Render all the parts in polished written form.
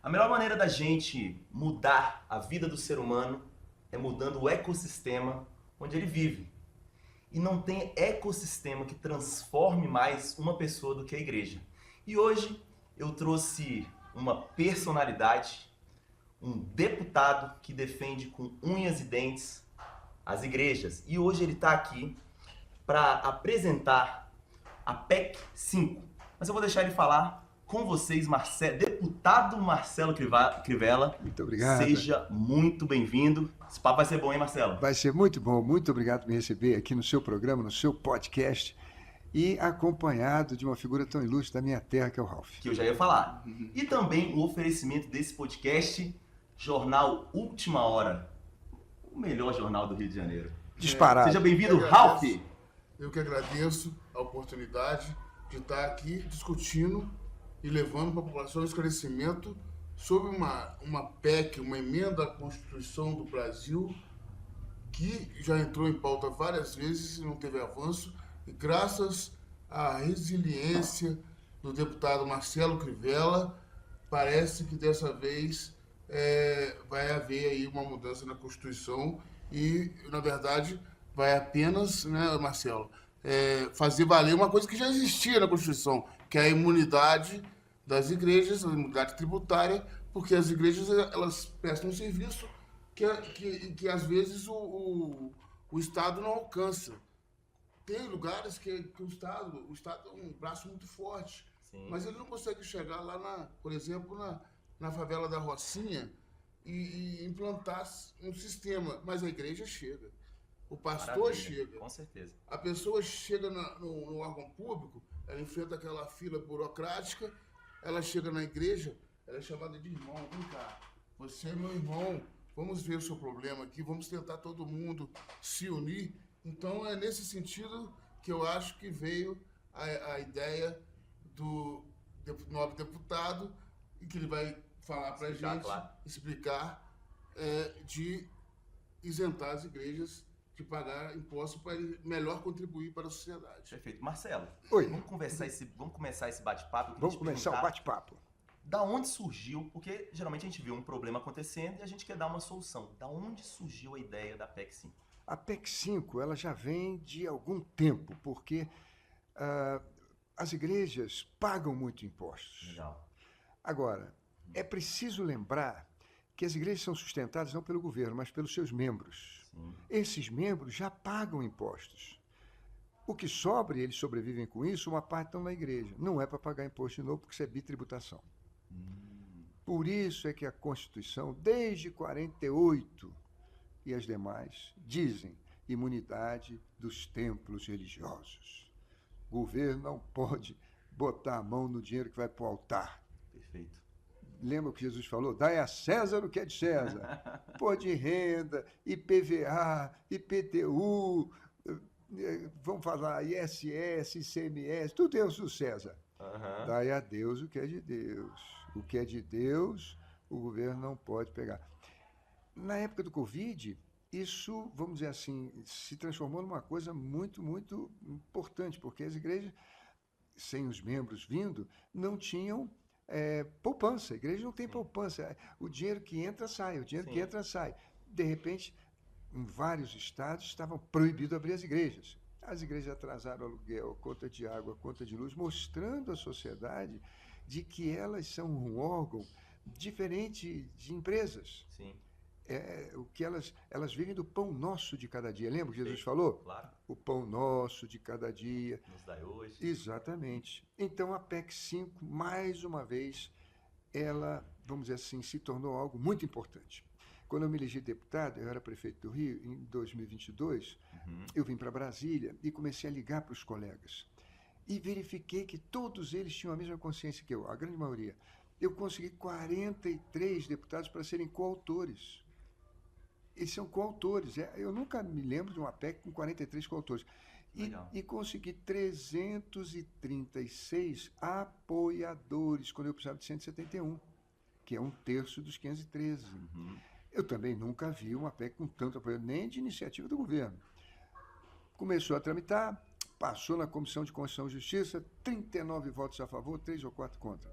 A melhor maneira da gente mudar a vida do ser humano é mudando o ecossistema onde ele vive. E não tem ecossistema que transforme mais uma pessoa do que a igreja. E hoje eu trouxe uma personalidade, um deputado que defende com unhas e dentes as igrejas. E hoje ele está aqui para apresentar a PEC 5. Mas eu vou deixar ele falar com vocês, deputado Marcelo Crivella. Muito obrigado. Seja muito bem-vindo. Esse papo vai ser bom, hein, Marcelo? Vai ser muito bom. Muito obrigado por me receber aqui no seu programa, no seu podcast, e acompanhado de uma figura tão ilustre da minha terra, que é o Ralph. Que eu já ia falar. E também o oferecimento desse podcast, Jornal Última Hora, o melhor jornal do Rio de Janeiro. Disparado. Seja bem-vindo, Ralph. Eu que agradeço a oportunidade de estar aqui discutindo e levando para a população um esclarecimento sobre uma PEC, uma emenda à Constituição do Brasil, que já entrou em pauta várias vezes e não teve avanço, e graças à resiliência do deputado Marcelo Crivella, parece que dessa vez vai haver aí uma mudança na Constituição e, na verdade, vai apenas, né, Marcelo, fazer valer uma coisa que já existia na Constituição, que é a imunidade das igrejas, a imunidade tributária, porque as igrejas elas prestam um serviço que às vezes o Estado não alcança. Tem lugares que o Estado é um braço muito forte, Sim. mas ele não consegue chegar lá, por exemplo, na favela da Rocinha e implantar um sistema, mas a igreja chega. O pastor Maravilha, chega. com certeza. A pessoa chega no órgão público, ela enfrenta aquela fila burocrática, ela chega na igreja, ela é chamada de irmão. Vem cá, você é meu irmão, vamos ver o seu problema aqui, vamos tentar todo mundo se unir. Então é nesse sentido que eu acho que veio a ideia do nobre deputado, e que ele vai falar para a gente, claro, explicar, de isentar as igrejas de pagar impostos para ele melhor contribuir para a sociedade. Perfeito. Marcelo, Oi. Vamos começar esse bate-papo. Eu queria Vamos te começar o perguntar bate-papo. Da onde surgiu, porque geralmente a gente vê um problema acontecendo e a gente quer dar uma solução. Da onde surgiu a ideia da PEC 5? A PEC 5 ela já vem de algum tempo, porque as igrejas pagam muito impostos. Legal. Agora, é preciso lembrar que as igrejas são sustentadas não pelo governo, mas pelos seus membros. Sim. Esses membros já pagam impostos. O que sobra, e eles sobrevivem com isso, uma parte estão na igreja. Não é para pagar imposto de novo, porque isso é bitributação. Por isso é que a Constituição, desde 48 e as demais, dizem imunidade dos templos religiosos. O governo não pode botar a mão no dinheiro que vai para o altar. Perfeito. Lembra o que Jesus falou? Dai a César o que é de César. Pô, de renda, IPVA, IPTU, vamos falar ISS, ICMS, tudo é do César. Uhum. Dai a Deus o que é de Deus. O que é de Deus, o governo não pode pegar. Na época do Covid, isso, vamos dizer assim, se transformou numa coisa muito, muito importante, porque as igrejas, sem os membros vindo, não tinham poupança. A igreja não tem poupança. O dinheiro que entra, sai. O dinheiro que entra, sai. De repente, em vários estados, estavam proibidos abrir as igrejas. As igrejas atrasaram o aluguel, a conta de água, a conta de luz, mostrando à sociedade de que elas são um órgão diferente de empresas. Sim. O que elas vivem do pão nosso de cada dia. Lembra que Jesus falou? Claro. O pão nosso de cada dia. Nos dai hoje. Exatamente. Então a PEC 5, mais uma vez, ela, vamos dizer assim, se tornou algo muito importante. Quando eu me elegi deputado, eu era prefeito do Rio, em 2022, eu vim para Brasília e comecei a ligar para os colegas. E verifiquei que todos eles tinham a mesma consciência que eu, a grande maioria. Eu consegui 43 deputados para serem coautores. Eles são coautores. Eu nunca me lembro de uma PEC com 43 coautores. E consegui 336 apoiadores, quando eu precisava de 171, que é um terço dos 513. Eu também nunca vi uma PEC com tanto apoio, nem de iniciativa do governo. Começou a tramitar, passou na Comissão de Constituição e Justiça, 39 votos a favor, 3 ou 4 contra.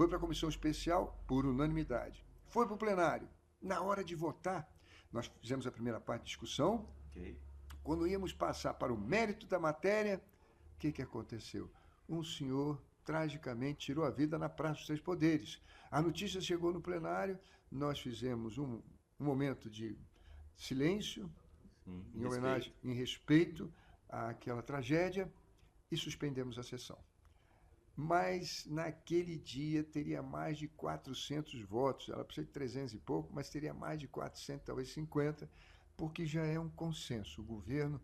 Foi para a comissão especial por unanimidade. Foi para o plenário. Na hora de votar, nós fizemos a primeira parte de discussão. Ok. Quando íamos passar para o mérito da matéria, o que aconteceu? Um senhor tragicamente tirou a vida na Praça dos Três Poderes. A notícia chegou no plenário, nós fizemos um momento de silêncio, Sim, em homenagem, em respeito àquela tragédia, e suspendemos a sessão. Mas naquele dia teria mais de 400 votos, ela precisa de 300 e pouco, mas teria mais de 400, talvez 50, porque já é um consenso. O governo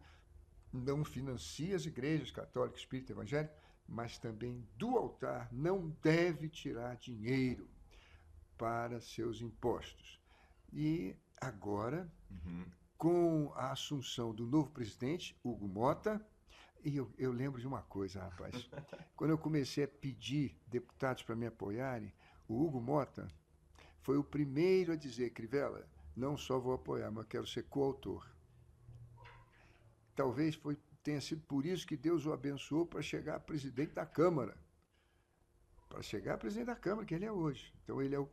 não financia as igrejas católicas, espírita, evangélica, mas também do altar não deve tirar dinheiro para seus impostos. E agora, com a assunção do novo presidente, Hugo Motta, e eu lembro de uma coisa, rapaz. Quando eu comecei a pedir deputados para me apoiarem, o Hugo Motta foi o primeiro a dizer, Crivella, não só vou apoiar, mas quero ser coautor. Talvez tenha sido por isso que Deus o abençoou para chegar a presidente da Câmara. Para chegar a presidente da Câmara, que ele é hoje. Então ele é o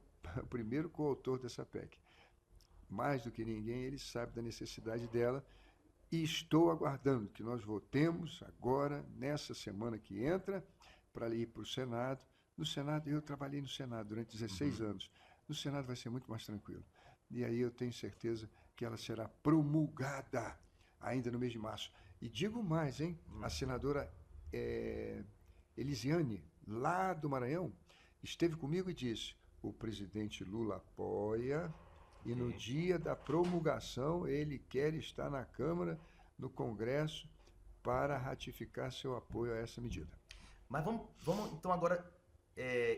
primeiro coautor dessa PEC. Mais do que ninguém, ele sabe da necessidade dela. E estou aguardando que nós votemos agora, nessa semana que entra, para ir para o Senado. No Senado, eu trabalhei no Senado durante 16 anos. No Senado vai ser muito mais tranquilo. E aí eu tenho certeza que ela será promulgada ainda no mês de março. E digo mais, hein? A senadora Elisiane, lá do Maranhão, esteve comigo e disse, o presidente Lula apoia... E no dia da promulgação, ele quer estar na Câmara, no Congresso, para ratificar seu apoio a essa medida. Mas vamos então agora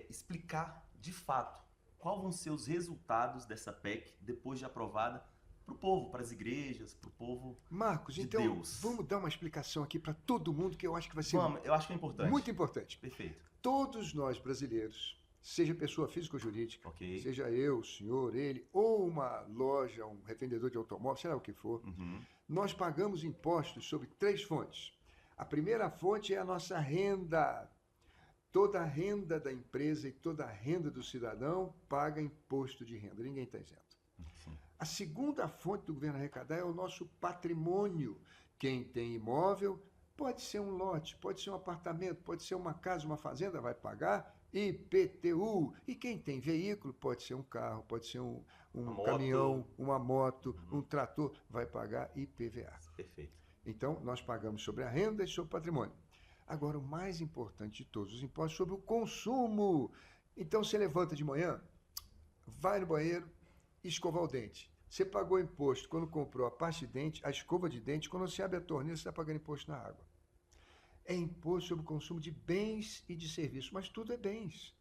explicar de fato quais vão ser os resultados dessa PEC depois de aprovada para o povo, para as igrejas, para o povo Marcos, de então Deus. Vamos dar uma explicação aqui para todo mundo que eu acho que vai ser eu acho que é importante. muito importante. Perfeito. Todos nós brasileiros, seja pessoa física ou jurídica, Ok. seja eu, o senhor, ele, ou uma loja, um revendedor de automóvel, sei lá o que for, nós pagamos impostos sobre 3 fontes. A primeira fonte é a nossa renda. Toda a renda da empresa e toda a renda do cidadão paga imposto de renda. Ninguém está isento. A segunda fonte do governo arrecadar é o nosso patrimônio. Quem tem imóvel, pode ser um lote, pode ser um apartamento, pode ser uma casa, uma fazenda, vai pagar IPTU. E quem tem veículo, pode ser um carro, pode ser um caminhão, uma moto, um trator, vai pagar IPVA. Perfeito. Então, nós pagamos sobre a renda e sobre o patrimônio. Agora, o mais importante de todos os impostos é sobre o consumo. Então, você levanta de manhã, vai no banheiro e escovar o dente. Você pagou imposto quando comprou a pasta de dente, a escova de dente, quando você abre a torneira, você está pagando imposto na água. É imposto sobre o consumo de bens e de serviços, mas tudo é bens.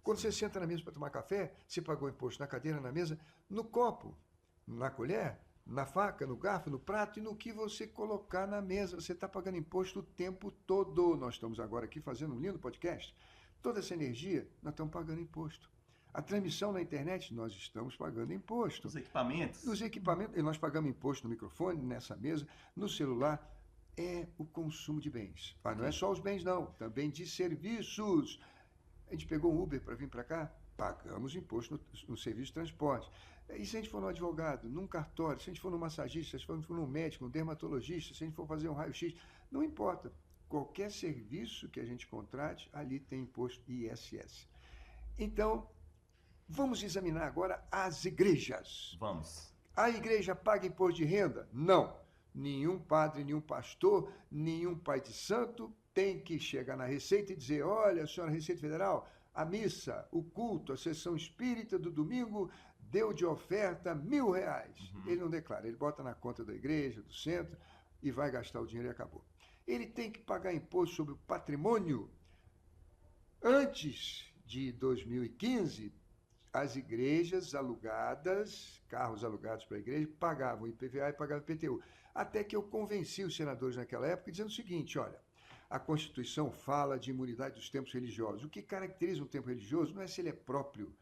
Quando você senta na mesa para tomar café, você pagou imposto na cadeira, na mesa, no copo, na colher, na faca, no garfo, no prato e no que você colocar na mesa. Você está pagando imposto o tempo todo. Nós estamos agora aqui fazendo um lindo podcast. Toda essa energia, nós estamos pagando imposto. A transmissão na internet, nós estamos pagando imposto. Os equipamentos? Nos equipamentos, nós pagamos imposto no microfone, nessa mesa, no celular. É o consumo de bens. Mas não é só os bens, não. Também de serviços. A gente pegou um Uber para vir para cá, pagamos imposto no serviço de transporte. E se a gente for no advogado, num cartório, se a gente for no massagista, se a gente for no médico, no dermatologista, se a gente for fazer um raio-x, não importa. Qualquer serviço que a gente contrate, ali tem imposto ISS. Então, vamos examinar agora as igrejas. Vamos. A igreja paga imposto de renda? Não. Nenhum padre, nenhum pastor, nenhum pai de santo tem que chegar na Receita e dizer, olha, senhora Receita Federal, a missa, o culto, a sessão espírita do domingo deu de oferta R$1.000. Ele não declara, ele bota na conta da igreja, do centro, e vai gastar o dinheiro e acabou. Ele tem que pagar imposto sobre o patrimônio. Antes de 2015, as igrejas alugadas, carros alugados para a igreja, pagavam IPVA e pagavam IPTU. Até que eu convenci os senadores naquela época dizendo o seguinte, olha, a Constituição fala de imunidade dos templos religiosos. O que caracteriza um templo religioso não é se ele é próprio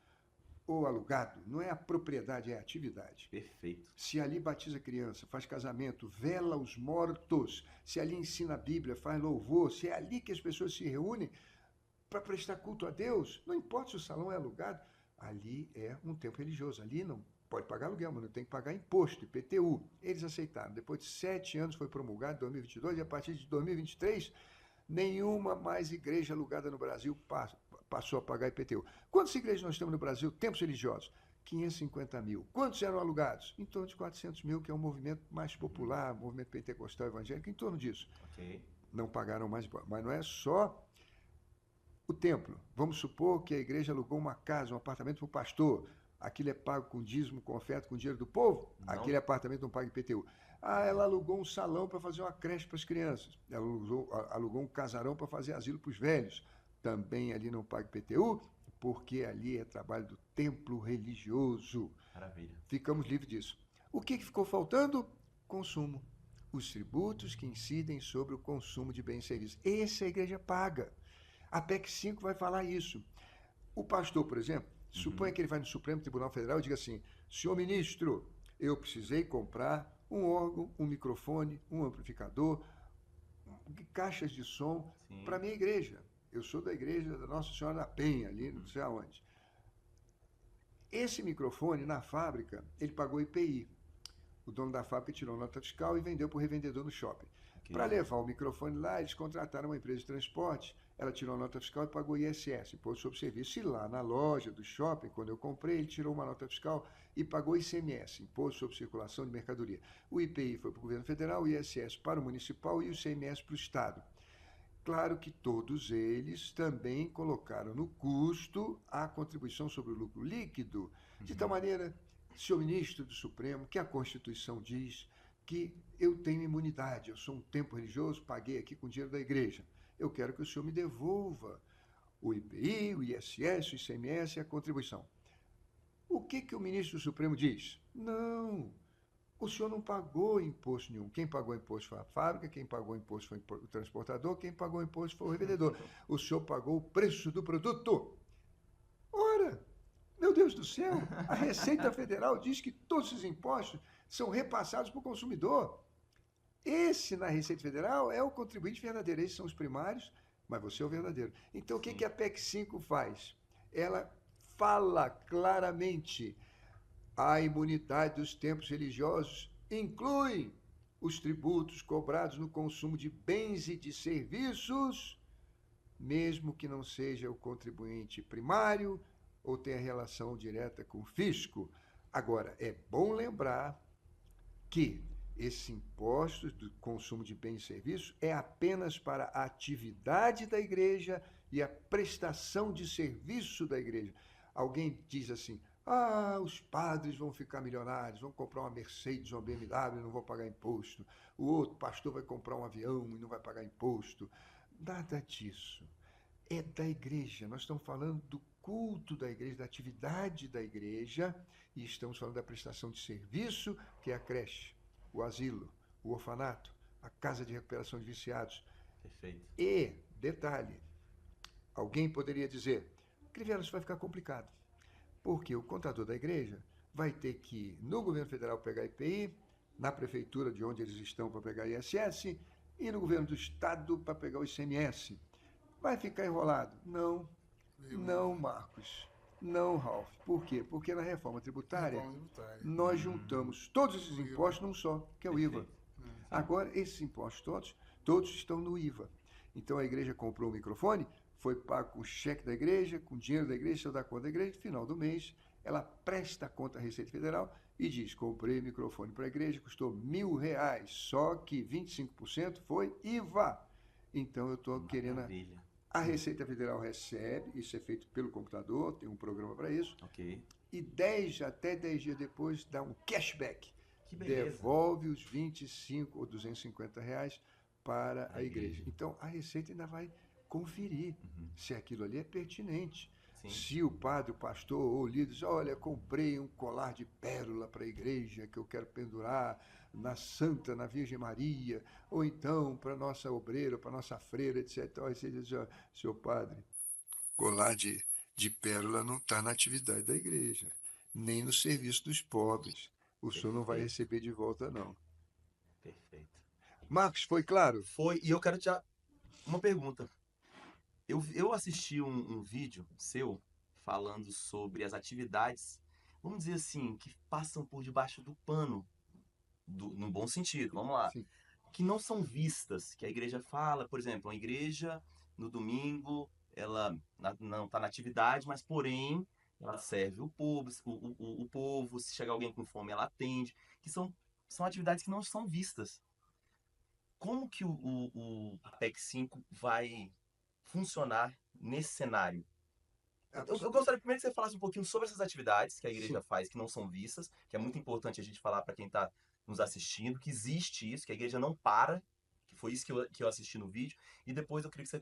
ou alugado, não é a propriedade, é a atividade. Perfeito. Se ali batiza criança, faz casamento, vela os mortos, se ali ensina a Bíblia, faz louvor, se é ali que as pessoas se reúnem, para prestar culto a Deus, não importa se o salão é alugado, ali é um templo religioso, ali não pode pagar aluguel, mas não tem que pagar imposto, IPTU. Eles aceitaram. Depois de 7 anos foi promulgado, em 2022, e a partir de 2023, nenhuma mais igreja alugada no Brasil passou a pagar IPTU. Quantas igrejas nós temos no Brasil, templos religiosos? 550 mil. Quantos eram alugados? Em torno de 400 mil, que é um movimento mais popular, movimento pentecostal evangélico, em torno disso. Ok. Não pagaram mais, mas não é só o templo. Vamos supor que a igreja alugou uma casa, um apartamento para o pastor. Aquilo é pago com dízimo, com oferta, com dinheiro do povo? Não. Aquele apartamento não paga IPTU. Ah, ela alugou um salão para fazer uma creche para as crianças. Ela alugou um casarão para fazer asilo para os velhos. Também ali não paga IPTU, porque ali é trabalho do templo religioso. Maravilha. Ficamos livres disso. O que ficou faltando? Consumo. Os tributos que incidem sobre o consumo de bens e serviços. Esse a igreja paga. A PEC 5 vai falar isso. O pastor, por exemplo, suponha que ele vai no Supremo Tribunal Federal e diga assim: senhor ministro, eu precisei comprar um órgão, um microfone, um amplificador, caixas de som para a minha igreja. Eu sou da igreja da Nossa Senhora da Penha, ali não sei aonde. Esse microfone, na fábrica, ele pagou IPI. O dono da fábrica tirou nota fiscal e vendeu para o revendedor no shopping. Para levar o microfone lá, eles contrataram uma empresa de transporte, ela tirou nota fiscal e pagou ISS, Imposto sobre Serviço. E lá na loja do shopping, quando eu comprei, ele tirou uma nota fiscal e pagou ICMS, Imposto sobre Circulação de Mercadoria. O IPI foi para o governo federal, o ISS para o municipal e o ICMS para o estado. Claro que todos eles também colocaram no custo a contribuição sobre o lucro líquido, de tal maneira, senhor ministro do Supremo, que a Constituição diz que eu tenho imunidade, eu sou um templo religioso, paguei aqui com dinheiro da igreja. Eu quero que o senhor me devolva o IPI, o ISS, o ICMS e a contribuição. O que o ministro do Supremo diz? Não, o senhor não pagou imposto nenhum. Quem pagou imposto foi a fábrica, quem pagou imposto foi o transportador, quem pagou imposto foi o revendedor. O senhor pagou o preço do produto. Ora, meu Deus do céu, a Receita Federal diz que todos esses impostos são repassados para o consumidor. Esse, na Receita Federal, é o contribuinte verdadeiro. Esses são os primários, mas você é o verdadeiro. Então, o que a PEC 5 faz? Ela fala claramente: a imunidade dos templos religiosos inclui os tributos cobrados no consumo de bens e de serviços, mesmo que não seja o contribuinte primário ou tenha relação direta com o fisco. Agora, é bom lembrar que esses impostos do consumo de bens e serviços é apenas para a atividade da igreja e a prestação de serviço da igreja. Alguém diz assim: ah, os padres vão ficar milionários, vão comprar uma Mercedes, uma BMW e não vão pagar imposto. O outro pastor vai comprar um avião e não vai pagar imposto. Nada disso. É da igreja. Nós estamos falando do culto da igreja, da atividade da igreja, e estamos falando da prestação de serviço, que é a creche, o asilo, o orfanato, a casa de recuperação de viciados. Perfeito. E, detalhe, alguém poderia dizer: Crivella, isso vai ficar complicado, porque o contador da igreja vai ter que ir no governo federal pegar IPI, na prefeitura de onde eles estão para pegar ISS, e no governo do estado para pegar o ICMS. Vai ficar enrolado? Não, não, Marcos. Não, Ralph. Por quê? Porque na reforma tributária, nós juntamos todos esses impostos num só, que é o IVA. Agora, esses impostos todos estão no IVA. Então, a igreja comprou um microfone, foi pago com o cheque da igreja, com dinheiro da igreja, saiu da conta da igreja, no final do mês, ela presta a conta à Receita Federal e diz: comprei microfone para a igreja, custou R$1.000, só que 25% foi IVA. Então, eu estou querendo... A Receita Federal recebe, isso é feito pelo computador, tem um programa para isso. Ok. E até 10 dias depois dá um cashback. Que beleza. Devolve os 25 ou R$250 para a igreja. Então, a Receita ainda vai conferir se aquilo ali é pertinente. Sim. Se o padre, o pastor ou o líder diz: olha, comprei um colar de pérola para a igreja que eu quero pendurar na Santa, na Virgem Maria, ou então para a nossa obreira, para a nossa freira, etc. Aí você diz: seu padre, colar de pérola não está na atividade da igreja, nem no serviço dos pobres. O senhor não vai receber de volta, não. Perfeito. Marcos, foi claro? Foi, e eu quero te dar uma pergunta. Eu assisti um vídeo seu falando sobre as atividades, vamos dizer assim, que passam por debaixo do pano, no bom sentido, vamos lá, Sim. que não são vistas, que a igreja fala, por exemplo, a igreja no domingo, ela não está na atividade, mas porém ela serve o povo, o povo, se chegar alguém com fome, ela atende, que são atividades que não são vistas. Como que a PEC 5 vai funcionar nesse cenário? Eu Abs- gostaria primeiro que você falasse um pouquinho sobre essas atividades que a igreja Sim, faz, que não são vistas, que é muito importante a gente falar para quem está nos assistindo, que existe isso, que a igreja não para, que foi isso que eu assisti no vídeo, e depois eu queria que você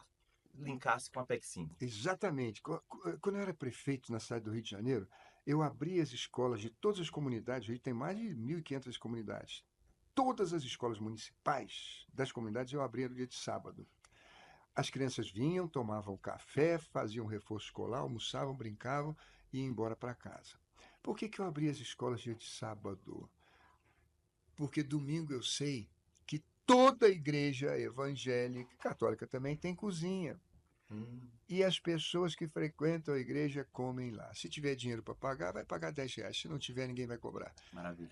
linkasse com a PEC 5. exatamente. Quando eu era prefeito na cidade do Rio de Janeiro, eu abri as escolas de todas as comunidades. O Rio tem mais de 1.500 comunidades. Todas as escolas municipais das comunidades eu abria no dia de sábado. As crianças vinham, tomavam café, faziam reforço escolar, almoçavam, brincavam e iam embora para casa. Por que que eu abri as escolas dia de sábado? Porque domingo eu sei que toda igreja evangélica, católica também, tem cozinha. Hum, E as pessoas que frequentam a igreja comem lá. Se tiver dinheiro para pagar, vai pagar R$ 10. Se não tiver, ninguém vai cobrar. maravilha.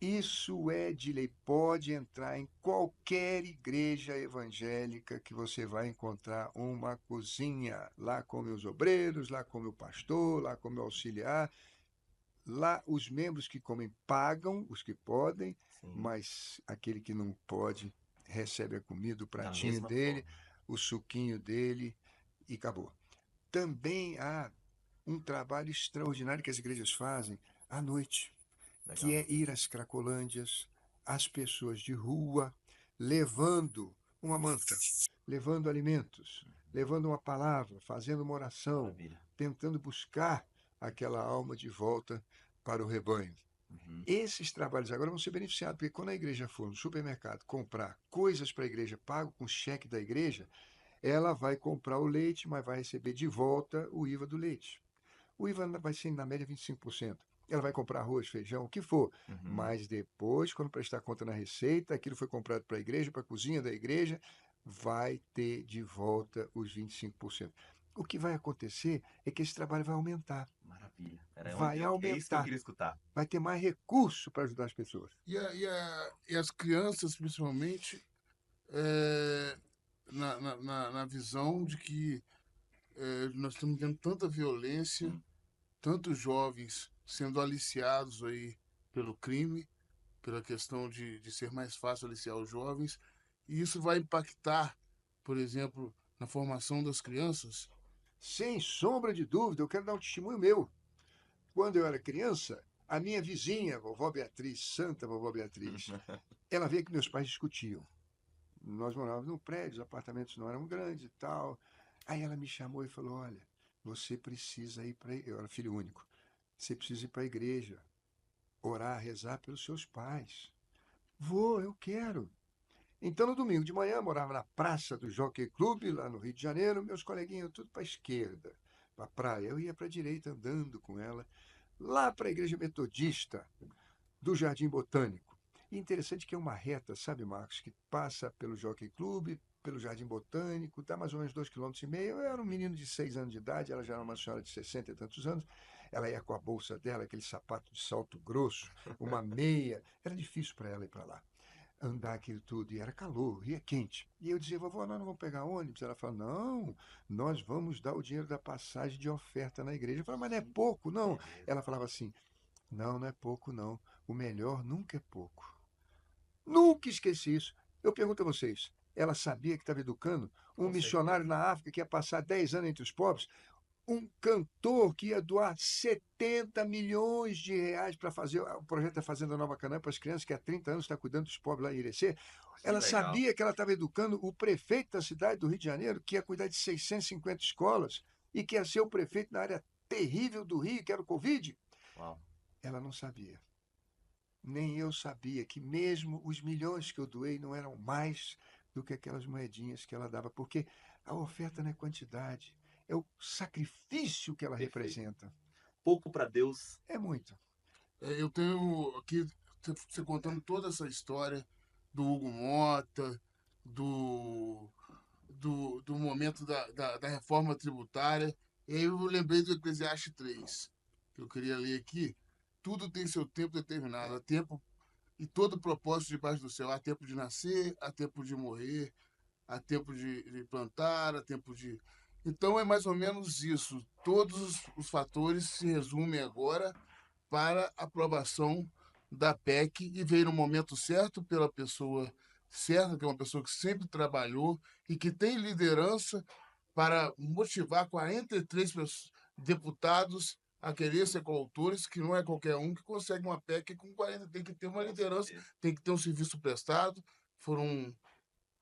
Isso é de lei, pode entrar em qualquer igreja evangélica que você vai encontrar uma cozinha. Lá come os obreiros, lá come o pastor, lá come o auxiliar. Lá os membros que comem pagam, os que podem, Sim, mas aquele que não pode recebe a comida, o da pratinho mesma dele, forma. o suquinho dele e acabou. Também há um trabalho extraordinário que as igrejas fazem à noite, que Legal. é ir às cracolândias, às pessoas de rua, levando uma manta, levando alimentos, levando uma palavra, fazendo uma oração, Maravilha. tentando buscar aquela alma de volta para o rebanho. Uhum. Esses trabalhos agora vão ser beneficiados, porque quando a igreja for no supermercado comprar coisas para a igreja, pago com cheque da igreja, ela vai comprar o leite, mas vai receber de volta o IVA do leite. O IVA vai ser, na média, 25%. Ela vai comprar arroz, feijão, o que for. Uhum. Mas depois, quando prestar conta na receita, aquilo foi comprado para a igreja, para a cozinha da igreja, vai ter de volta os 25%. O que vai acontecer é que esse trabalho vai aumentar. Maravilha. Vai É isso que eu aumentar. queria escutar. Vai ter mais recurso para ajudar as pessoas. E as crianças, principalmente, é, na visão de que nós estamos vendo tanta violência, Sim, tantos jovens sendo aliciados aí pelo crime, pela questão de ser mais fácil aliciar os jovens, e isso vai impactar, por exemplo, na formação das crianças. Sem sombra de dúvida, eu quero dar um testemunho meu. Quando eu era criança, a minha vizinha, vovó Beatriz, santa vovó Beatriz, ela via que meus pais discutiam. Nós morávamos num prédio, os apartamentos não eram grandes e tal. Aí ela me chamou e falou: Olha, você precisa ir para. Eu era filho único. Você precisa ir para a igreja, orar, rezar pelos seus pais. Vou, eu quero. Então, no domingo de manhã, eu morava na praça do Jockey Club, lá no Rio de Janeiro, meus coleguinhas tudo para a esquerda, para a praia. Eu ia para a direita andando com ela, lá para a igreja metodista do Jardim Botânico. E interessante que é uma reta, sabe, Marcos, que passa pelo Jockey Club, pelo Jardim Botânico, dá mais ou menos 2,5 km. Eu era um menino de 6 anos de idade, ela já era uma senhora de 60 e tantos anos. Ela ia com a bolsa dela, aquele sapato de salto grosso, uma meia. Era difícil para ela ir para lá andar aquilo tudo, e era calor, e é quente. E eu dizia: vovó, nós não vamos pegar ônibus? Ela falou: não, nós vamos dar o dinheiro da passagem de oferta na igreja. Eu falava: mas não é pouco, não. beleza. Ela falava assim: não, não é pouco, não. O melhor nunca é pouco. Nunca esqueci isso. Eu pergunto a vocês: ela sabia que estava educando um Com missionário certeza. na África que ia passar 10 anos entre os pobres? Um cantor que ia doar 70 milhões de reais para fazer o projeto da Fazenda Nova Canaã para as crianças, que há 30 anos está cuidando dos pobres lá em Irecê. Que Ela legal. sabia que ela estava educando o prefeito da cidade do Rio de Janeiro, que ia cuidar de 650 escolas e que ia ser o prefeito na área terrível do Rio, que era o Covid. Uau. Ela não sabia. Nem eu sabia que mesmo os milhões que eu doei não eram mais do que aquelas moedinhas que ela dava, porque a oferta não é quantidade, é o sacrifício que ela Perfeito. representa. Pouco para Deus. É muito. Eu tenho aqui você contando toda essa história do Hugo Mota, do do momento da reforma tributária. E aí eu lembrei do Eclesiastes 3, que eu queria ler aqui. Tudo tem seu tempo determinado, há tempo e todo propósito debaixo do céu. Há tempo de nascer, há tempo de morrer, há tempo de plantar, há tempo de... Então é mais ou menos isso. Todos os fatores se resumem agora para aprovação da PEC e veio no momento certo pela pessoa certa, que é uma pessoa que sempre trabalhou e que tem liderança para motivar 43 deputados a querer ser coautores, que não é qualquer um que consegue uma PEC com 40, tem que ter uma liderança, tem que ter um serviço prestado. Foram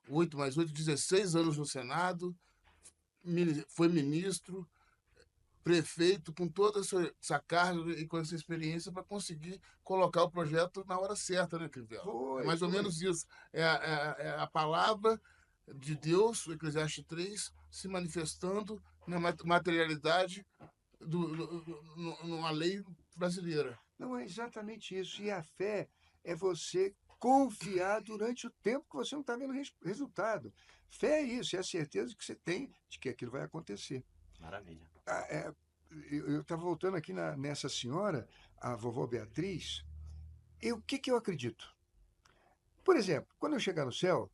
8 mais 8, 16 anos no Senado, foi ministro, prefeito, com toda essa carga e com essa experiência para conseguir colocar o projeto na hora certa, né, Crivella? É mais ou menos isso. É a palavra de Deus, o Eclesiastes 3, se manifestando na materialidade numa lei brasileira. Não é exatamente isso. E a fé é você confiar durante o tempo que você não está vendo resultado. Fé é isso, é a certeza que você tem de que aquilo vai acontecer. Maravilha. Eu estava voltando aqui nessa senhora, a vovó Beatriz. O que eu acredito? Por exemplo, quando eu chegar no céu,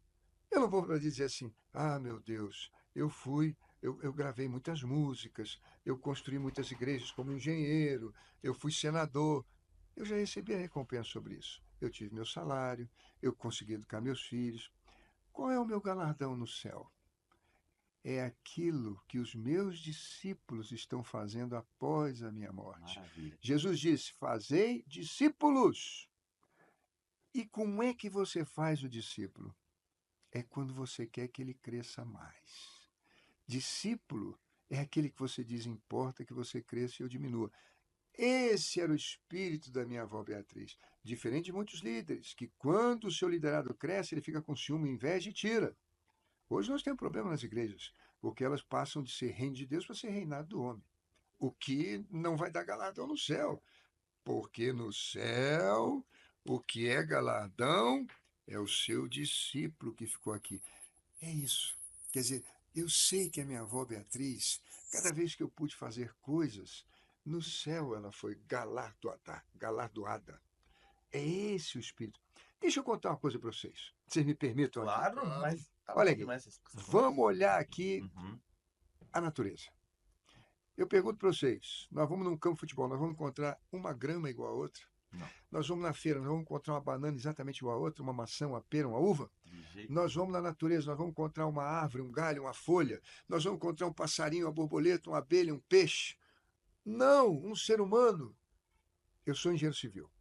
eu não vou dizer assim, ah, meu Deus, eu gravei muitas músicas, eu construí muitas igrejas como engenheiro, eu fui senador. Eu já recebi a recompensa sobre isso. Eu tive meu salário, eu consegui educar meus filhos. Qual é o meu galardão no céu? É aquilo que os meus discípulos estão fazendo após a minha morte. Maravilha. Jesus disse: fazei discípulos. E como é que você faz o discípulo? É quando você quer que ele cresça mais. Discípulo é aquele que você diz: importa que você cresça e eu diminua. Esse era o espírito da minha avó Beatriz. Diferente de muitos líderes, que quando o seu liderado cresce, ele fica com ciúme, inveja e tira. Hoje nós temos problema nas igrejas, porque elas passam de ser reino de Deus para ser reinado do homem. O que não vai dar galardão no céu, porque no céu o que é galardão é o seu discípulo que ficou aqui. É isso. Quer dizer, eu sei que a minha avó Beatriz, cada vez que eu pude fazer coisas, no céu ela foi galardoada. É esse o espírito. Deixa eu contar uma coisa para vocês. Vocês me permitam aqui. Claro, Claro. mas tá Olha bom aqui. demais essa conversa. Vamos olhar aqui Uhum. a natureza. Eu pergunto para vocês, nós vamos num campo de futebol, nós vamos encontrar uma grama igual a outra? Não. Nós vamos na feira, nós vamos encontrar uma banana exatamente igual a outra, uma maçã, uma pera, uma uva? De jeito Nós vamos na natureza, nós vamos encontrar uma árvore, um galho, uma folha. Nós vamos encontrar um passarinho, uma borboleta, uma abelha, um peixe. Não, um ser humano. Eu sou engenheiro civil.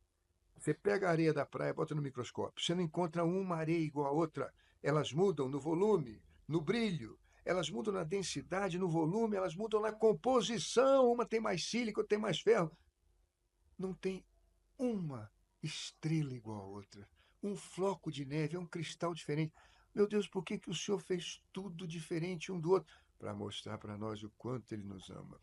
Você pega a areia da praia, bota no microscópio. Você não encontra uma areia igual a outra. Elas mudam no volume, no brilho. Elas mudam na densidade, no volume. Elas mudam na composição. Uma tem mais sílica, outra tem mais ferro. Não tem uma estrela igual a outra. Um floco de neve, é um cristal diferente. Meu Deus, por que o Senhor fez tudo diferente um do outro? Para mostrar para nós o quanto Ele nos ama.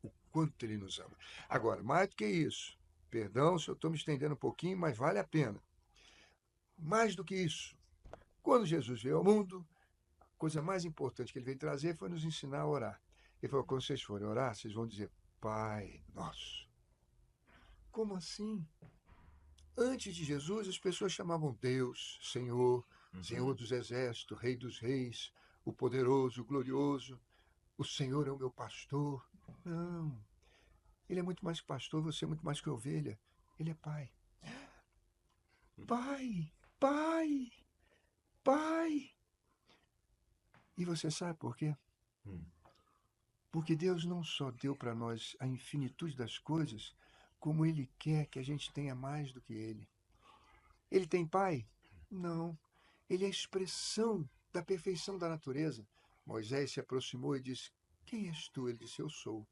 O quanto Ele nos ama. Agora, mais do que isso, perdão se eu estou me estendendo um pouquinho, mas vale a pena. Mais do que isso, quando Jesus veio ao mundo, a coisa mais importante que Ele veio trazer foi nos ensinar a orar. Ele falou: quando vocês forem orar, vocês vão dizer: Pai Nosso. Como assim? Antes de Jesus, as pessoas chamavam Deus, Senhor, Senhor dos Exércitos, Rei dos Reis, o Poderoso, o Glorioso. O Senhor é o meu pastor. Não. Ele é muito mais que pastor, você é muito mais que ovelha. Ele é pai. Pai, pai, pai. E você sabe por quê? Porque Deus não só deu para nós a infinitude das coisas, como Ele quer que a gente tenha mais do que Ele. Ele tem pai? Não. Ele é a expressão da perfeição da natureza. Moisés se aproximou e disse: quem és tu? Ele disse: eu sou.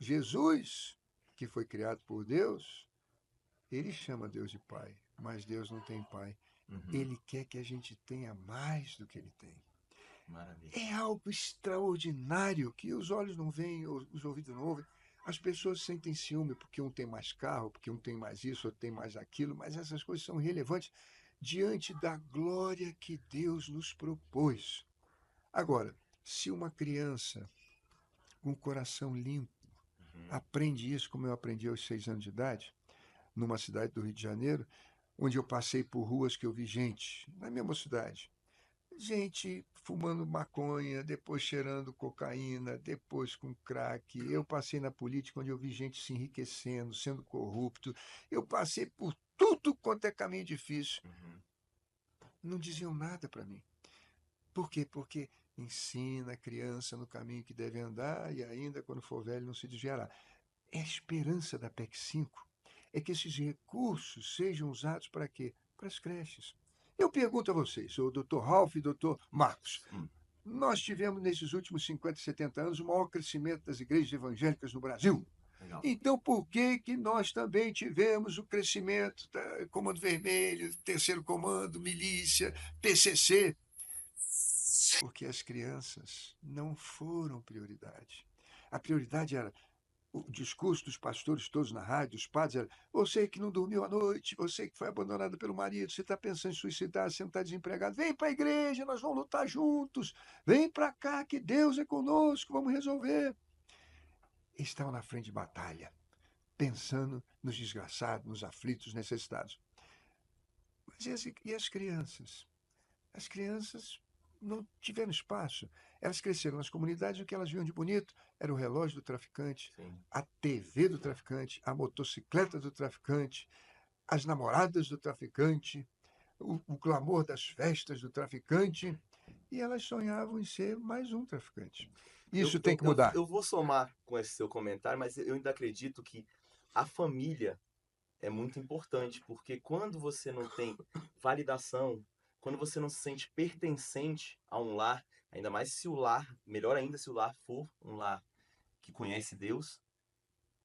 Jesus, que foi criado por Deus, ele chama Deus de pai, mas Deus não tem pai. Ele quer que a gente tenha mais do que ele tem. Maravilha. É algo extraordinário que os olhos não veem, os ouvidos não ouvem. As pessoas sentem ciúme porque um tem mais carro, porque um tem mais isso, outro tem mais aquilo, mas essas coisas são irrelevantes diante da glória que Deus nos propôs. Agora, se uma criança com o coração limpo aprende isso, como eu aprendi aos 6 anos de idade, numa cidade do Rio de Janeiro, onde eu passei por ruas que eu vi gente, na minha mocidade, gente fumando maconha, depois cheirando cocaína, depois com crack. Eu passei na política onde eu vi gente se enriquecendo, sendo corrupto. Eu passei por tudo quanto é caminho difícil. Não diziam nada para mim. Por quê? Porque ensina a criança no caminho que deve andar e ainda quando for velho não se desviará. É a esperança da PEC 5 é que esses recursos sejam usados para quê? Para as creches. Eu pergunto a vocês, o Dr. Ralph e o Dr. Marcos, nós tivemos nesses últimos 50, 70 anos o maior crescimento das igrejas evangélicas no Brasil. Legal. Então, por que que nós também tivemos o crescimento da Comando Vermelho, Terceiro Comando, Milícia, PCC? Porque as crianças não foram prioridade. A prioridade era o discurso dos pastores todos na rádio, dos padres, era: você que não dormiu à noite, você que foi abandonado pelo marido, você está pensando em suicidar, você não está desempregado, vem para a igreja, nós vamos lutar juntos, vem para cá que Deus é conosco, vamos resolver. Eles estavam na frente de batalha, pensando nos desgraçados, nos aflitos, necessitados. Mas e as crianças? As crianças não tiveram espaço. Elas cresceram nas comunidades, o que elas viam de bonito era o relógio do traficante, Sim. a TV do traficante, a motocicleta do traficante, as namoradas do traficante, o clamor das festas do traficante, e elas sonhavam em ser mais um traficante. Isso tem que mudar. Eu vou somar com esse seu comentário, mas eu ainda acredito que a família é muito importante, porque quando você não tem validação, quando você não se sente pertencente a um lar, ainda mais se o lar, melhor ainda se o lar for um lar que conhece Deus,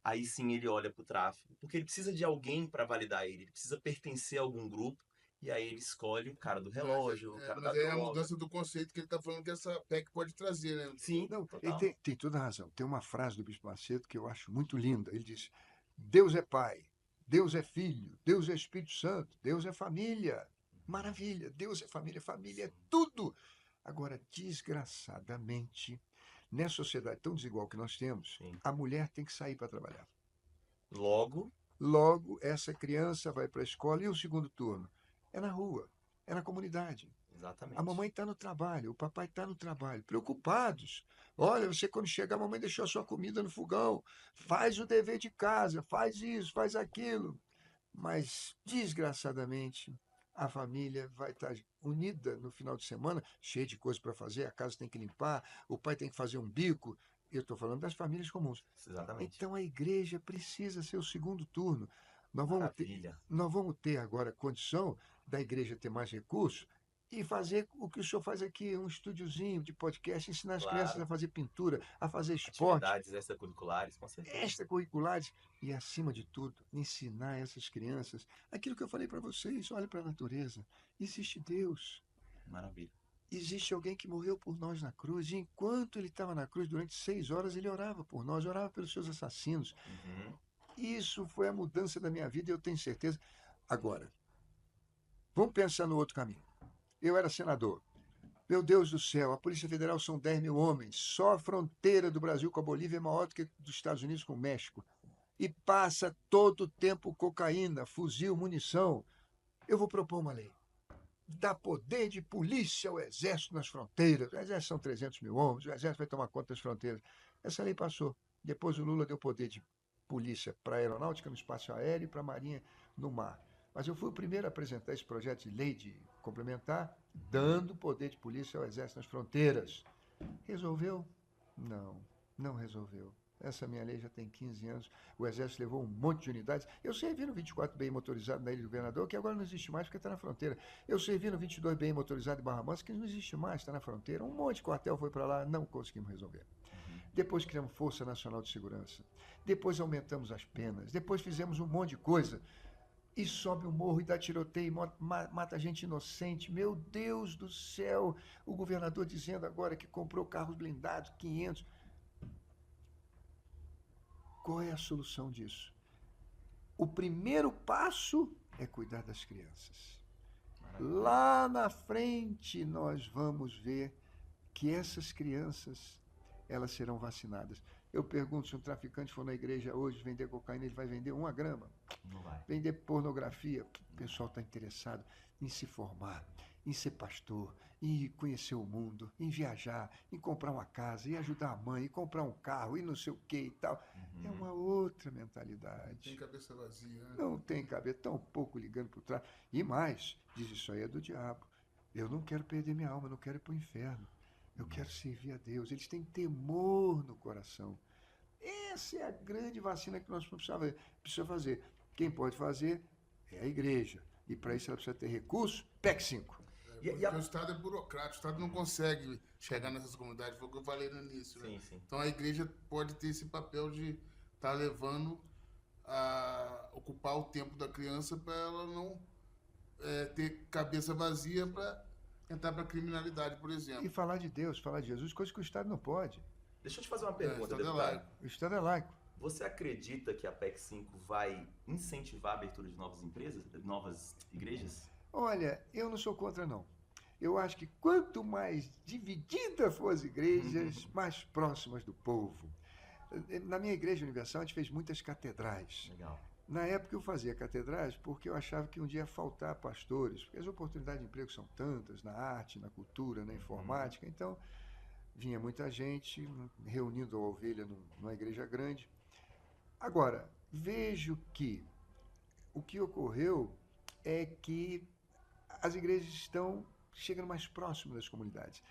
aí sim ele olha para o tráfico, porque ele precisa de alguém para validar ele precisa pertencer a algum grupo, e aí ele escolhe o cara do relógio, o cara da Mas é a droga. mudança do conceito que ele está falando que essa PEC pode trazer, né? Sim, Não, ele total. tem toda a razão. Tem uma frase do Bispo Macedo que eu acho muito linda. Ele diz: Deus é Pai, Deus é Filho, Deus é Espírito Santo, Deus é família. Maravilha, Deus é família, família é tudo. Agora, desgraçadamente, nessa sociedade tão desigual que nós temos, Sim. a mulher tem que sair para trabalhar. Logo, Logo, essa criança vai para a escola e o segundo turno? É na rua, é na comunidade. exatamente. A mamãe está no trabalho, o papai está no trabalho, preocupados. Olha, você quando chegar, a mamãe deixou a sua comida no fogão, faz o dever de casa, faz isso, faz aquilo. Mas, desgraçadamente, a família vai estar unida no final de semana, cheia de coisas para fazer, a casa tem que limpar, o pai tem que fazer um bico. Eu estou falando das famílias comuns. Exatamente. Então a igreja precisa ser o segundo turno. Maravilha. Nós vamos ter agora condição da igreja ter mais recursos e fazer o que o senhor faz aqui, um estúdiozinho de podcast, ensinar as Claro. crianças a fazer pintura, a fazer esporte, Atividades extracurriculares, com certeza. extracurriculares e, acima de tudo, ensinar essas crianças aquilo que eu falei para vocês: olhe para a natureza, existe Deus. Maravilha. Existe alguém que morreu por nós na cruz, e enquanto ele estava na cruz, durante 6 horas, ele orava por nós, orava pelos seus assassinos. Isso foi a mudança da minha vida, e eu tenho certeza. Agora, vamos pensar no outro caminho. Eu era senador. Meu Deus do céu, a Polícia Federal são 10 mil homens. Só a fronteira do Brasil com a Bolívia é maior do que dos Estados Unidos com o México. E passa todo o tempo cocaína, fuzil, munição. Eu vou propor uma lei. Dá poder de polícia ao Exército nas fronteiras. O Exército são 300 mil homens, o Exército vai tomar conta das fronteiras. Essa lei passou. Depois o Lula deu poder de polícia para a aeronáutica no espaço aéreo e para a marinha no mar. Mas eu fui o primeiro a apresentar esse projeto de lei de complementar, dando poder de polícia ao Exército nas fronteiras. Resolveu? Não, não resolveu. Essa minha lei já tem 15 anos, o Exército levou um monte de unidades. Eu servi no 24BI motorizado na Ilha do Governador, que agora não existe mais porque está na fronteira. Eu servi no 22BI motorizado em Barra Mansa, que não existe mais, está na fronteira. Um monte de quartel foi para lá, não conseguimos resolver. Depois criamos Força Nacional de Segurança. Depois aumentamos as penas. Depois fizemos um monte de coisa. E sobe o morro e dá tiroteio e mata gente inocente. Meu Deus do céu! O governador dizendo agora que comprou carros blindados, 500. Qual é a solução disso? O primeiro passo é cuidar das crianças. Lá na frente nós vamos ver que essas crianças, elas serão vacinadas. Eu pergunto, se um traficante for na igreja hoje vender cocaína, ele vai vender 1 grama? Não vai. Vender pornografia? O pessoal está interessado em se formar, em ser pastor, em conhecer o mundo, em viajar, em comprar uma casa, em ajudar a mãe, em comprar um carro, e não sei o que e tal. É uma outra mentalidade. Tem cabeça vazia, né? Não tem cabeça, tão pouco ligando por trás. E mais, diz, isso aí é do diabo. Eu não quero perder minha alma, eu não quero ir para o inferno. Eu quero servir a Deus. Eles têm temor no coração. Essa é a grande vacina que nós precisamos fazer. Quem pode fazer é a igreja. E para isso ela precisa ter recurso, PEC 5. Porque o Estado é burocrático, o Estado não consegue chegar nessas comunidades, foi o que eu falei no início. Né? Sim. Então a igreja pode ter esse papel de estar levando a ocupar o tempo da criança para ela não ter cabeça vazia para entrar para a criminalidade, por exemplo. E falar de Deus, falar de Jesus, coisa que o Estado não pode. Deixa eu te fazer uma pergunta, Estado é deputado. laico. O Estado é laico. Você acredita que a PEC 5 vai incentivar a abertura de novas empresas, novas igrejas? Olha, eu não sou contra, não. Eu acho que quanto mais divididas for as igrejas, mais próximas do povo. Na minha igreja universal, a gente fez muitas catedrais. Legal. Na época eu fazia catedrais porque eu achava que um dia ia faltar pastores, porque as oportunidades de emprego são tantas, na arte, na cultura, na informática. Então, vinha muita gente reunindo a ovelha numa igreja grande. Agora, vejo que o que ocorreu é que as igrejas estão chegando mais próximo das comunidades.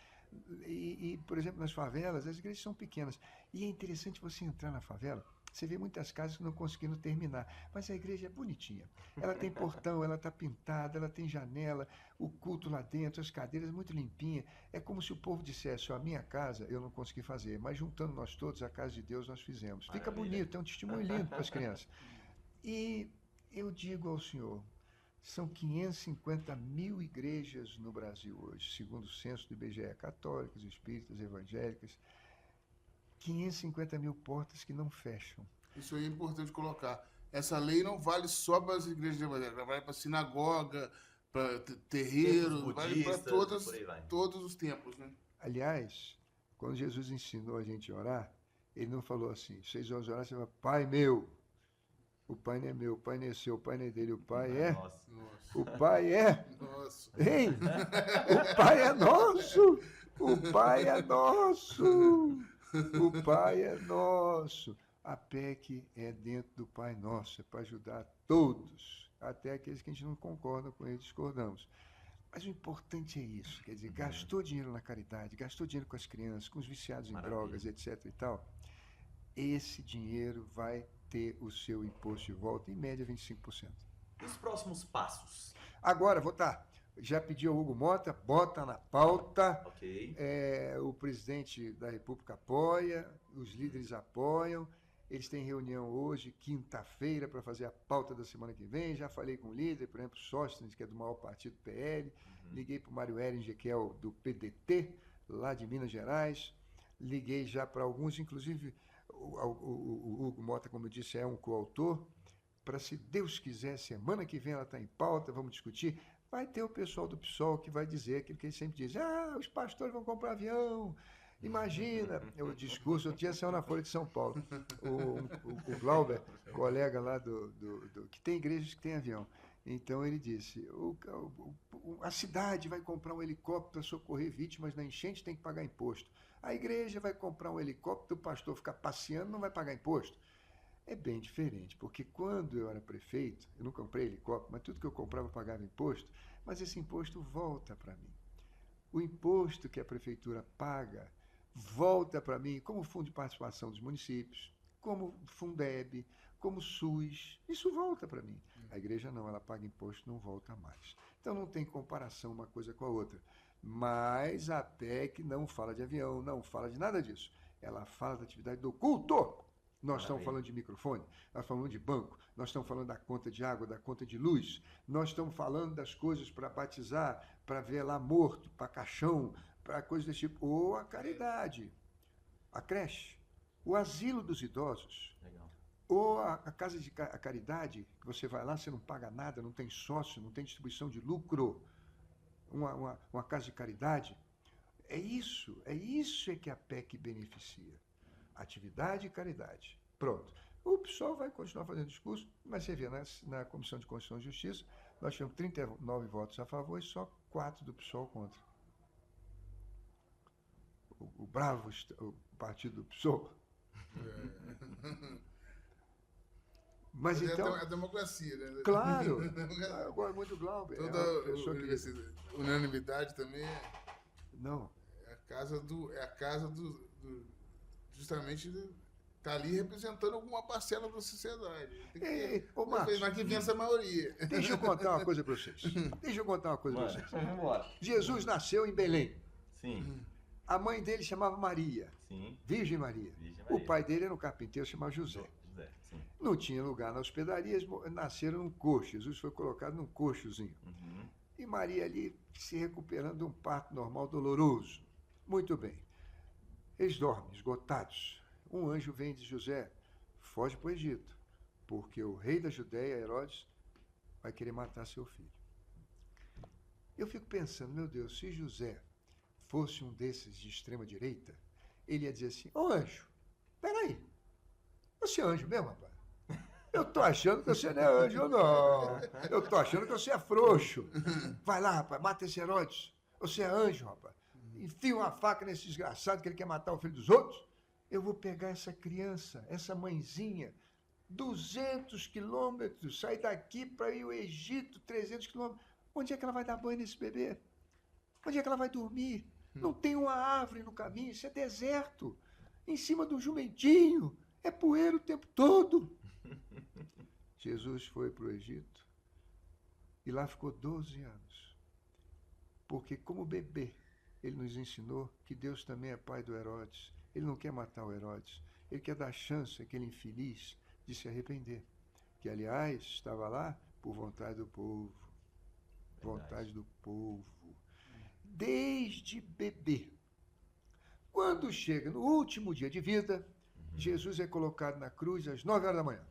Por exemplo, nas favelas, as igrejas são pequenas. E é interessante você entrar na favela, você vê muitas casas que não conseguindo terminar, mas a igreja é bonitinha. Ela tem portão, ela está pintada, ela tem janela, o culto lá dentro, as cadeiras muito limpinhas. É como se o povo dissesse, a minha casa eu não consegui fazer, mas juntando nós todos, a casa de Deus nós fizemos. Fica bonito, é um testemunho lindo para as crianças. E eu digo ao senhor, são 550 mil igrejas no Brasil hoje, segundo o censo do IBGE, católicas, espíritas, evangélicas. 550 mil portas que não fecham. Isso aí é importante colocar. Essa lei não vale só para as igrejas evangélicas, vale para sinagoga, para terreiro, vale para todos os templos. Né? Aliás, quando Jesus ensinou a gente a orar, ele não falou assim, 6 horas de orar, você fala, Pai meu. O Pai não é meu, o Pai não é seu, o Pai não é dele, o Pai é... Nossa. O Pai é... Nossa. Hein? O Pai é nosso! O Pai é nosso! O Pai é nosso. A PEC é dentro do Pai Nosso, é para ajudar todos, até aqueles que a gente não concorda com eles, discordamos. Mas o importante é isso, quer dizer, gastou dinheiro na caridade, gastou dinheiro com as crianças, com os viciados em drogas, etc. e tal, esse dinheiro vai ter o seu imposto de volta, em média 25%. E os próximos passos? Agora, votar. Já pedi ao Hugo Mota, bota na pauta. Ok. O presidente da República apoia, os líderes apoiam. Eles têm reunião hoje, quinta-feira, para fazer a pauta da semana que vem. Já falei com o líder, por exemplo, Sóstenes, que é do maior partido PL. Liguei para o Mário Heringer, que é do PDT, lá de Minas Gerais. Liguei já para alguns, inclusive o Hugo Mota, como eu disse, é um coautor. Para, se Deus quiser, semana que vem ela está em pauta, vamos discutir. Vai ter o pessoal do PSOL que vai dizer aquilo que ele sempre diz. Os pastores vão comprar avião. Imagina, o discurso, eu tinha saiu na Folha de São Paulo. O Glauber, colega lá que tem igrejas que tem avião. Então ele disse, a cidade vai comprar um helicóptero para socorrer vítimas na enchente, tem que pagar imposto. A igreja vai comprar um helicóptero, o pastor ficar passeando, não vai pagar imposto. É bem diferente, porque quando eu era prefeito, eu não comprei helicóptero, mas tudo que eu comprava eu pagava imposto, mas esse imposto volta para mim. O imposto que a prefeitura paga volta para mim como fundo de participação dos municípios, como Fundeb, como SUS, isso volta para mim. A igreja não, ela paga imposto, não volta mais. Então não tem comparação uma coisa com a outra. Mas a PEC não fala de avião, não fala de nada disso. Ela fala da atividade do culto. Nós estamos falando de microfone, nós estamos falando de banco, nós estamos falando da conta de água, da conta de luz, nós estamos falando das coisas para batizar, para ver lá morto, para caixão, para coisas desse tipo. Ou a caridade, a creche, o asilo dos idosos. Legal. Ou a casa de caridade, que você vai lá, você não paga nada, não tem sócio, não tem distribuição de lucro. Uma casa de caridade. É isso é que a PEC beneficia. Atividade e caridade. Pronto. O PSOL vai continuar fazendo discurso, mas você vê, na Comissão de Constituição e Justiça, nós tivemos 39 votos a favor e só 4 do PSOL contra. O bravo o partido do PSOL. Mas então... É a democracia, né? Claro! Eu gosto muito do Glauber. Toda unanimidade também Não. é a casa do justamente está ali representando alguma parcela da sociedade. Ô, Marcos, mas que vença a maioria. deixa eu contar uma coisa para vocês. Vamos embora. Jesus nasceu em Belém. Sim, A mãe dele chamava Maria, sim. Virgem Maria. Virgem O Maria. pai dele era um carpinteiro chamado José. José, sim. Não tinha lugar na hospedaria, eles nasceram num coxo. Jesus foi colocado num coxozinho. Uhum. E Maria ali se recuperando de um parto normal doloroso. Muito bem. Eles dormem, esgotados. Um anjo vem e diz: José, foge para o Egito, porque o rei da Judéia, Herodes, vai querer matar seu filho. Eu fico pensando, meu Deus, se José fosse um desses de extrema direita, ele ia dizer assim: ô anjo, peraí, você é anjo mesmo, rapaz? Eu tô achando que você não é anjo, não. Eu tô achando que você é frouxo. Vai lá, rapaz, mata esse Herodes. Você é anjo, rapaz. Enfia uma faca nesse desgraçado que ele quer matar o filho dos outros. Eu vou pegar essa criança, essa mãezinha, 200 quilômetros, sair daqui para ir ao Egito, 300 quilômetros. Onde é que ela vai dar banho nesse bebê? Onde é que ela vai dormir? Não tem uma árvore no caminho, isso é deserto. Em cima de um jumentinho, é poeira o tempo todo. Jesus foi para o Egito e lá ficou 12 anos. Porque como bebê, ele nos ensinou que Deus também é pai do Herodes. Ele não quer matar o Herodes, ele quer dar chance àquele infeliz de se arrepender. Que, aliás, estava lá por vontade do povo. Vontade do povo. Desde bebê. Quando chega no último dia de vida, Jesus é colocado na cruz às 9 horas da manhã.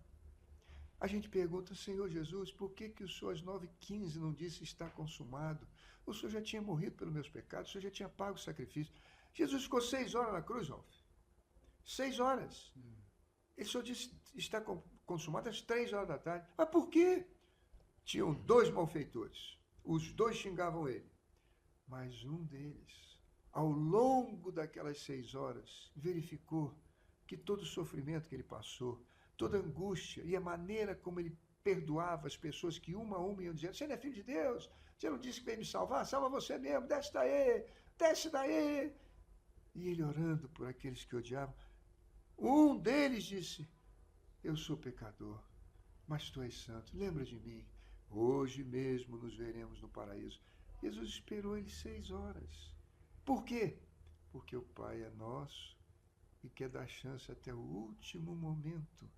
A gente pergunta: Senhor Jesus, por que o Senhor às 9h15 não disse está consumado? O Senhor já tinha morrido pelos meus pecados, o Senhor já tinha pago o sacrifício. Jesus ficou 6 horas na cruz, Ralf. 6 horas. Ele só disse está consumado às 3 horas da tarde. Mas por quê? Tinham 2 malfeitores. Os 2 xingavam ele. Mas um deles, ao longo daquelas 6 horas, verificou que todo o sofrimento que ele passou, toda a angústia e a maneira como ele perdoava as pessoas que uma a uma iam dizendo: você não é filho de Deus? Você não disse que veio me salvar? Salva você mesmo, desce daí, desce daí. E ele orando por aqueles que odiavam. Um deles disse: eu sou pecador, mas tu és santo, lembra de mim. Hoje mesmo nos veremos no paraíso. Jesus esperou ele 6 horas. Por quê? Porque o Pai é nosso e quer dar chance até o último momento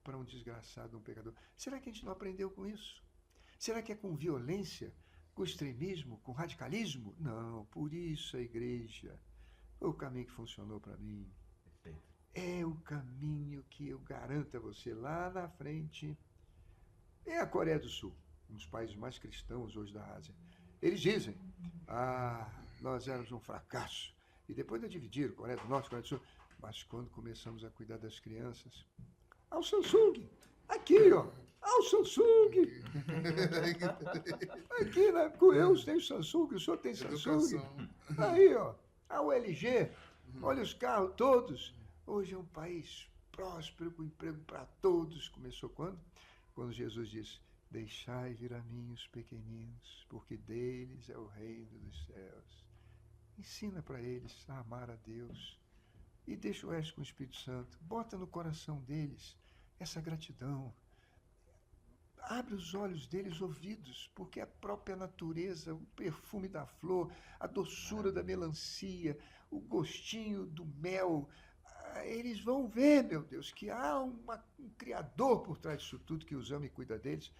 para um desgraçado, um pecador. Será que a gente não aprendeu com isso? Será que é com violência, com extremismo, com radicalismo? Não, por isso a igreja foi o caminho que funcionou para mim. Perfeito. É o caminho que eu garanto a você lá na frente. É a Coreia do Sul, um dos países mais cristãos hoje da Ásia. Eles dizem: nós éramos um fracasso. E depois de dividir Coreia do Norte e Coreia do Sul, mas quando começamos a cuidar das crianças, ao Samsung, aqui, ó, ao Samsung. Aqui na Coreus tem Samsung, o senhor tem Samsung. Aí, ó, ao LG, olha os carros todos. Hoje é um país próspero, com emprego para todos. Começou quando? Quando Jesus disse: deixai vir a mim os pequeninos, porque deles é o reino dos céus. Ensina para eles a amar a Deus. E deixa o resto com o Espírito Santo. Bota no coração deles essa gratidão. Abre os olhos deles, ouvidos, porque a própria natureza, o perfume da flor, a doçura da melancia, o gostinho do mel, eles vão ver, meu Deus, que há um Criador por trás disso tudo que os ama e cuida deles.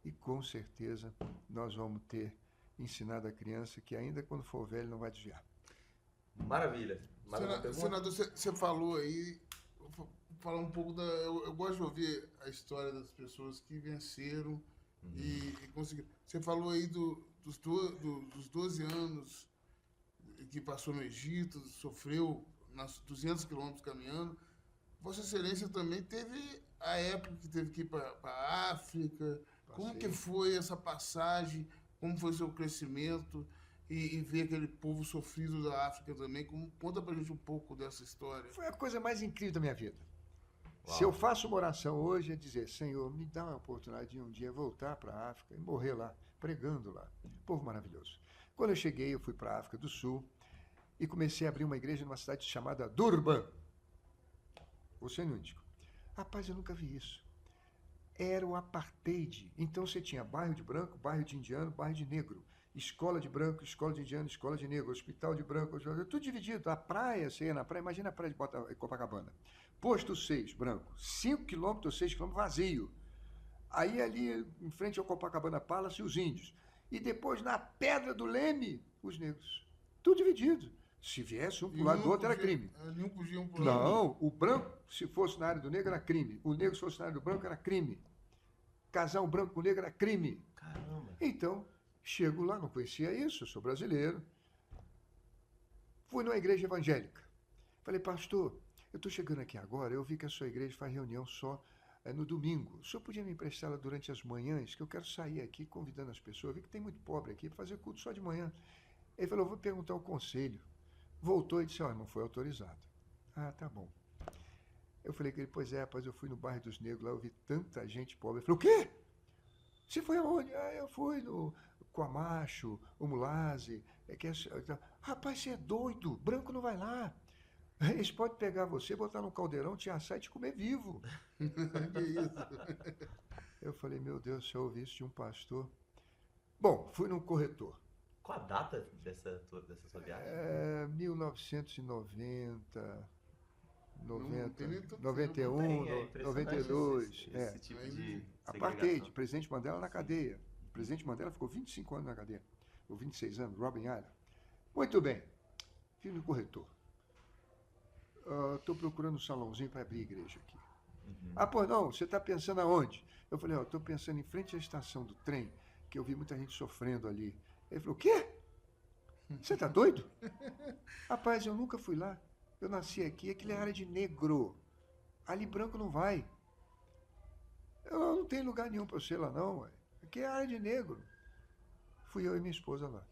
E com certeza nós vamos ter ensinado a criança que ainda quando for velho não vai desviar. Maravilha. Senador, você falou aí, vou falar um pouco da... Eu gosto de ouvir a história das pessoas que venceram e conseguiram. Você falou aí dos 12 anos que passou no Egito, sofreu nas 200 quilômetros caminhando. Vossa Excelência também teve a época que teve que ir para a África. Como que foi essa passagem? Como foi seu crescimento? E ver aquele povo sofrido da África também. Conta pra gente um pouco dessa história. Foi a coisa mais incrível da minha vida. Uau. Se eu faço uma oração hoje, é dizer, Senhor, me dá uma oportunidade de um dia voltar para a África e morrer lá, pregando lá. Povo maravilhoso. Quando eu cheguei, eu fui para a África do Sul e comecei a abrir uma igreja numa cidade chamada Durban, Oceano Índico. Rapaz, eu nunca vi isso. Era o apartheid. Então você tinha bairro de branco, bairro de indiano, bairro de negro. Escola de branco, escola de indiano, escola de negro, hospital de branco, tudo dividido. A praia, você ia na praia, imagina a praia de Copacabana. Posto 6, branco. 5 quilômetros, 6 quilômetros, vazio. Aí ali, em frente ao Copacabana Palace, os índios. E depois, na Pedra do Leme, os negros. Tudo dividido. Se viesse um para o lado do outro, era crime. Não podiam pro lado. Não, o branco, se fosse na área do negro, era crime. O negro, se fosse na área do branco, era crime. Casar um branco com negro era crime. Caramba. Então, chego lá, não conhecia isso, eu sou brasileiro. Fui numa igreja evangélica. Falei, pastor, eu estou chegando aqui agora, eu vi que a sua igreja faz reunião só no domingo. O senhor podia me emprestá-la durante as manhãs, que eu quero sair aqui convidando as pessoas. Eu vi que tem muito pobre aqui para fazer culto só de manhã. Ele falou, vou perguntar ao conselho. Voltou e disse, não foi autorizado. Ah, tá bom. Eu falei com ele, pois é, rapaz, eu fui no bairro dos negros, lá eu vi tanta gente pobre. Ele falou, o quê? Você foi aonde? Ah, eu fui no Quamacho, o Mulaze. Rapaz, você é doido, branco não vai lá. Eles podem pegar você, botar no caldeirão, te assar e te comer vivo. Que isso? Eu falei, meu Deus, se eu ouvi isso de um pastor. Bom, fui num corretor. Qual a data dessa sua viagem? 1990, Não tem nem tanto 91, Tem, é impressionante 92. esse tipo de Apartheid, segregação. presidente Mandela na cadeia. O presidente Mandela ficou 25 anos na cadeia. Ou 26 anos, Robben Island. Muito bem. Fui no corretor. Estou procurando um salãozinho para abrir igreja aqui. Ah, pô, não, você está pensando aonde? Eu falei, estou pensando em frente à estação do trem, que eu vi muita gente sofrendo ali. Ele falou, o quê? Você está doido? Rapaz, eu nunca fui lá. Eu nasci aqui, aquilo é área de negro. Ali branco não vai. Eu não tenho lugar nenhum para você lá não, ué. Aqui é área de negro. Fui eu e minha esposa lá.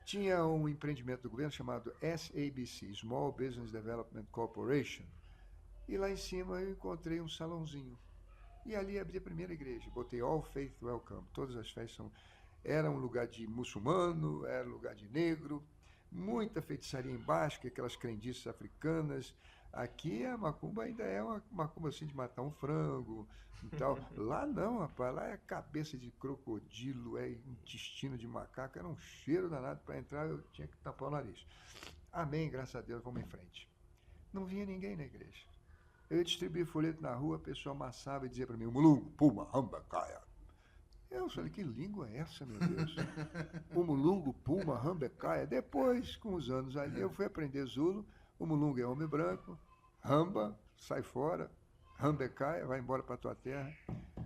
Tinha um empreendimento do governo chamado SABC, Small Business Development Corporation. E lá em cima eu encontrei um salãozinho. E ali abri a primeira igreja. Botei All Faith Welcome. Todas as festas são... Era um lugar de muçulmano, era um lugar de negro. Muita feitiçaria embaixo, que aquelas crendices africanas. Aqui a macumba ainda é uma macumba assim de matar um frango e tal. Lá não, rapaz, lá é cabeça de crocodilo, é intestino de macaco, era um cheiro danado. Para entrar eu tinha que tapar o nariz. Amém, graças a Deus, vamos em frente. Não vinha ninguém na igreja. Eu ia distribuir folheto na rua, a pessoa amassava e dizia para mim, Mulungu, Puma, Hamba, Caia. Eu falei, que língua é essa, meu Deus? O Mulungu, Puma, Rambecaia. Depois, com os anos ali, eu fui aprender Zulu. O Mulungu é homem branco, Ramba, sai fora, Rambecaia, vai embora para tua terra.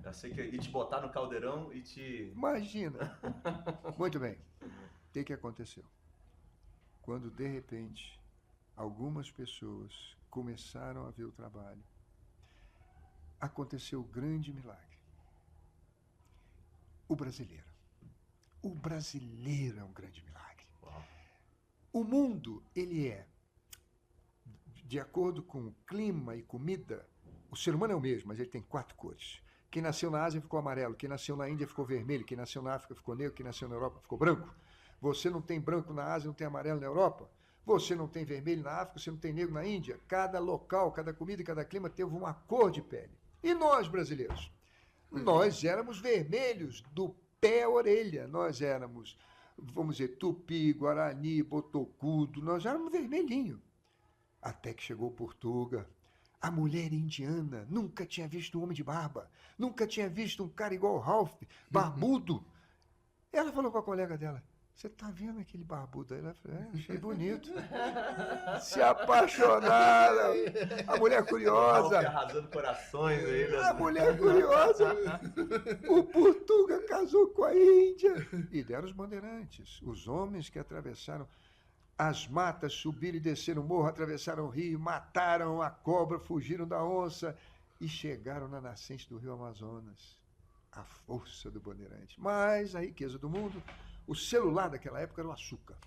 Eu sei que ia te botar no caldeirão e te... Imagina. Muito bem. O que aconteceu? Quando, de repente, algumas pessoas começaram a ver o trabalho, aconteceu o grande milagre. O brasileiro. O brasileiro é um grande milagre. Uau. O mundo, ele é, de acordo com clima e comida, o ser humano é o mesmo, mas ele tem 4 cores. Quem nasceu na Ásia ficou amarelo, quem nasceu na Índia ficou vermelho, quem nasceu na África ficou negro, quem nasceu na Europa ficou branco. Você não tem branco na Ásia, não tem amarelo na Europa. Você não tem vermelho na África, você não tem negro na Índia. Cada local, cada comida e cada clima teve uma cor de pele. E nós, brasileiros? Nós éramos vermelhos do pé à orelha. Nós éramos, vamos dizer, tupi, guarani, botocudo. Nós éramos vermelhinho. Até que chegou Portuga. A mulher indiana nunca tinha visto um homem de barba. Nunca tinha visto um cara igual o Ralph, barbudo. Ela falou com a colega dela, você tá vendo aquele barbudo aí? Ela falou, achei bonito. Se apaixonaram. A mulher curiosa. Arrasando corações aí. A mulher curiosa. O Portuga casou com a Índia. E deram os bandeirantes. Os homens que atravessaram. as matas, subiram e desceram o morro, atravessaram o rio, mataram a cobra, fugiram da onça e chegaram na nascente do rio Amazonas. A força do Bandeirante. Mas a riqueza do mundo, o celular daquela época era o açúcar.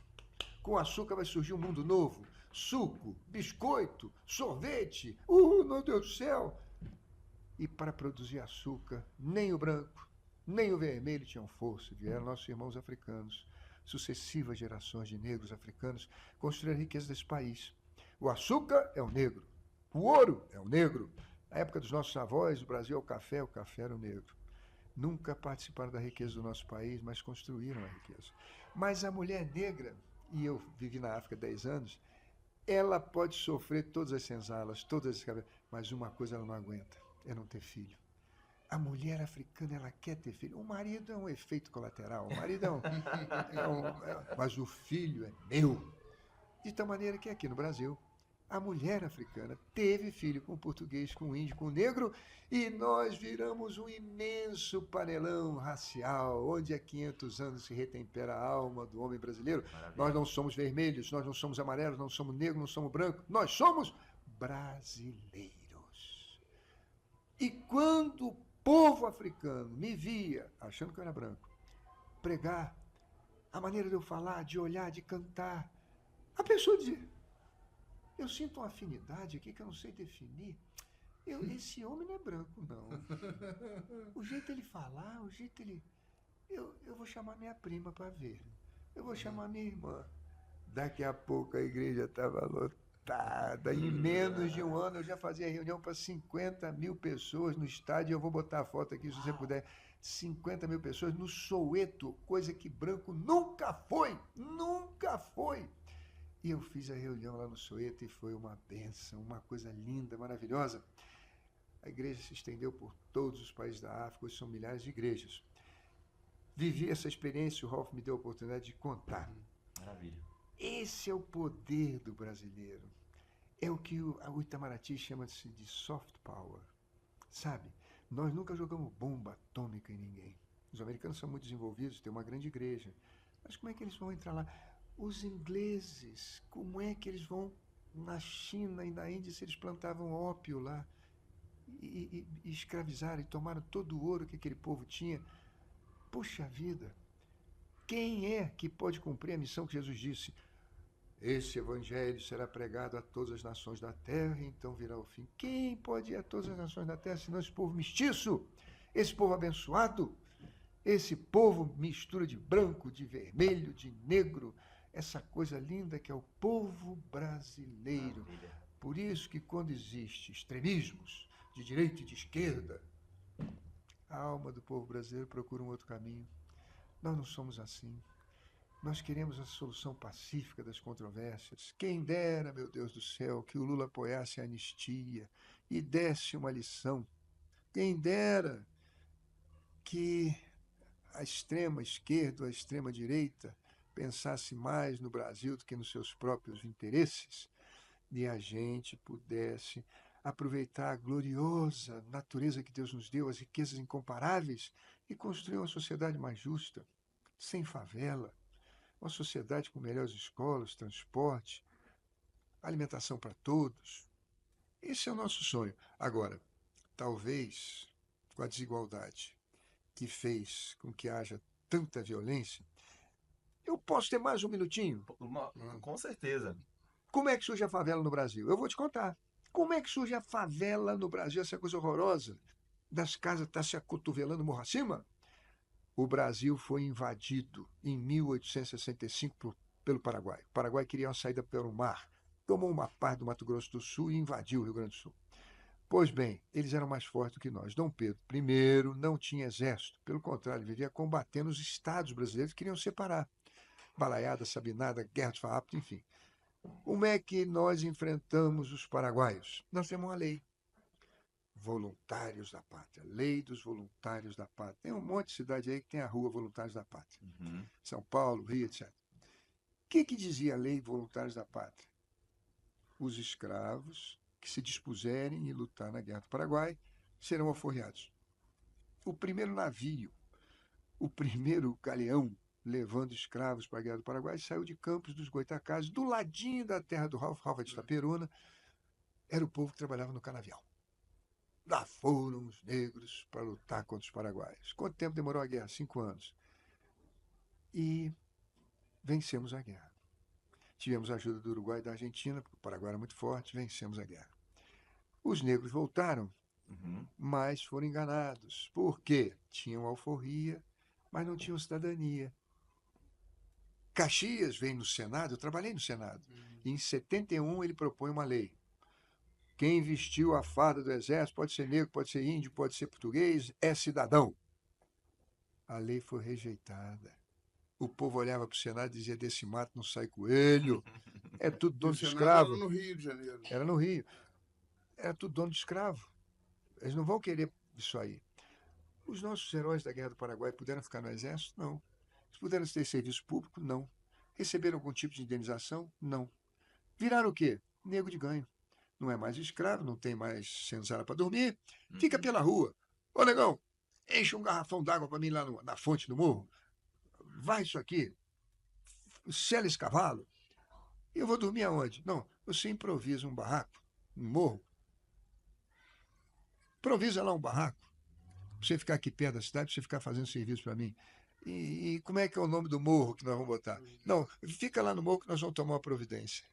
Com o açúcar vai surgir um mundo novo. Suco, biscoito, sorvete. Meu Deus do céu! E para produzir açúcar, nem o branco, nem o vermelho tinham força. Vieram nossos irmãos africanos. Sucessivas gerações de negros africanos construíram a riqueza desse país. O açúcar é o negro. O ouro é o negro. Na época dos nossos avós, o Brasil é o café era o negro. Nunca participaram da riqueza do nosso país, mas construíram a riqueza. Mas a mulher negra, e eu vivi na África 10 anos, ela pode sofrer todas as senzalas, todas as cabeças, mas uma coisa ela não aguenta, é não ter filho. A mulher africana, ela quer ter filho. O marido é um efeito colateral, o marido mas o filho é meu. De tal maneira que aqui no Brasil, a mulher africana teve filho com o português, com o índio, com o negro, e nós viramos um imenso panelão racial, onde há 500 anos se retempera a alma do homem brasileiro. Maravilha. Nós não somos vermelhos, nós não somos amarelos, não somos negros, não somos brancos, nós somos brasileiros. E quando o povo africano me via, achando que eu era branco, pregar, a maneira de eu falar, de olhar, de cantar, a pessoa dizia: eu sinto uma afinidade aqui que eu não sei definir. Esse homem não é branco, não. O jeito ele falar, o jeito ele... Eu vou chamar minha prima para ver. Eu vou chamar minha irmã. Daqui a pouco a igreja estava lotada. Em menos de um ano eu já fazia reunião para 50 mil pessoas no estádio. Eu vou botar a foto aqui, se você puder. 50 mil pessoas no Soweto, coisa que branco nunca foi. Nunca foi. E eu fiz a reunião lá no Soweto e foi uma bênção, uma coisa linda, maravilhosa. A igreja se estendeu por todos os países da África, hoje são milhares de igrejas. Vivi essa experiência, o Rolf me deu a oportunidade de contar. Maravilha. Esse é o poder do brasileiro. É o que o Itamaraty chama-se de soft power. Sabe, nós nunca jogamos bomba atômica em ninguém. Os americanos são muito desenvolvidos, têm uma grande igreja. Mas como é que eles vão entrar lá? Os ingleses, como é que eles vão na China e na Índia se eles plantavam ópio lá e escravizaram e tomaram todo o ouro que aquele povo tinha? Puxa vida, quem é que pode cumprir a missão que Jesus disse? Esse evangelho será pregado a todas as nações da terra e então virá o fim. Quem pode ir a todas as nações da terra senão esse povo mestiço, esse povo abençoado, esse povo mistura de branco, de vermelho, de negro, essa coisa linda que é o povo brasileiro. Maravilha. Por isso que quando existe extremismos de direita e de esquerda, a alma do povo brasileiro procura um outro caminho. Nós não somos assim. Nós queremos a solução pacífica das controvérsias. Quem dera, meu Deus do céu, que o Lula apoiasse a anistia e desse uma lição. Quem dera que a extrema esquerda ou a extrema direita pensasse mais no Brasil do que nos seus próprios interesses e a gente pudesse aproveitar a gloriosa natureza que Deus nos deu, as riquezas incomparáveis, e construir uma sociedade mais justa, sem favela, uma sociedade com melhores escolas, transporte, alimentação para todos. Esse é o nosso sonho. Agora, talvez com a desigualdade que fez com que haja tanta violência, eu posso ter mais um minutinho? Com certeza. Como é que surge a favela no Brasil? Eu vou te contar. Como é que surge a favela no Brasil, essa coisa horrorosa das casas estar se acotovelando morro acima? O Brasil foi invadido em 1865 pelo Paraguai. O Paraguai queria uma saída pelo mar, tomou uma parte do Mato Grosso do Sul e invadiu o Rio Grande do Sul. Pois bem, eles eram mais fortes do que nós. Dom Pedro I não tinha exército, pelo contrário, vivia combatendo os estados brasileiros que queriam separar. Balaiada, Sabinada, Guerra dos Farrapos, enfim. Como é que nós enfrentamos os paraguaios? Nós temos uma lei. Voluntários da Pátria. Lei dos Voluntários da Pátria. Tem um monte de cidade aí que tem a rua Voluntários da Pátria. São Paulo, Rio, etc. O que dizia a Lei Voluntários da Pátria? Os escravos que se dispuserem em lutar na Guerra do Paraguai serão alforriados. O primeiro navio, o primeiro galeão levando escravos para a Guerra do Paraguai, saiu de Campos dos Goytacazes, do ladinho da terra do Ralph de Itaperuna, era o povo que trabalhava no canavial. Lá foram os negros para lutar contra os paraguaios. Quanto tempo demorou a guerra? 5 anos. E vencemos a guerra. Tivemos a ajuda do Uruguai e da Argentina, porque o Paraguai era muito forte, vencemos a guerra. Os negros voltaram, mas foram enganados. Por quê? Tinham alforria, mas não tinham cidadania. Caxias veio no Senado, eu trabalhei no Senado, e em 71 ele propõe uma lei. Quem vestiu a farda do exército, pode ser negro, pode ser índio, pode ser português, é cidadão. A lei foi rejeitada. O povo olhava para o Senado e dizia, desse mato não sai coelho. É tudo dono de escravo. Era no Rio de Janeiro. Era no Rio. Era tudo dono de escravo. Eles não vão querer isso aí. Os nossos heróis da Guerra do Paraguai puderam ficar no exército? Não. Eles puderam ter serviço público? Não. Receberam algum tipo de indenização? Não. Viraram o quê? Nego de ganho. Não é mais escravo, não tem mais senzala para dormir, fica pela rua. Ô, negão, enche um garrafão d'água para mim lá na fonte do morro. Vai isso aqui, sela esse cavalo. E eu vou dormir aonde? Não, você improvisa um barraco, um morro. Improvisa lá um barraco, para você ficar aqui perto da cidade, para você ficar fazendo serviço para mim. E como é que é o nome do morro que nós vamos botar? Não, fica lá no morro que nós vamos tomar uma providência.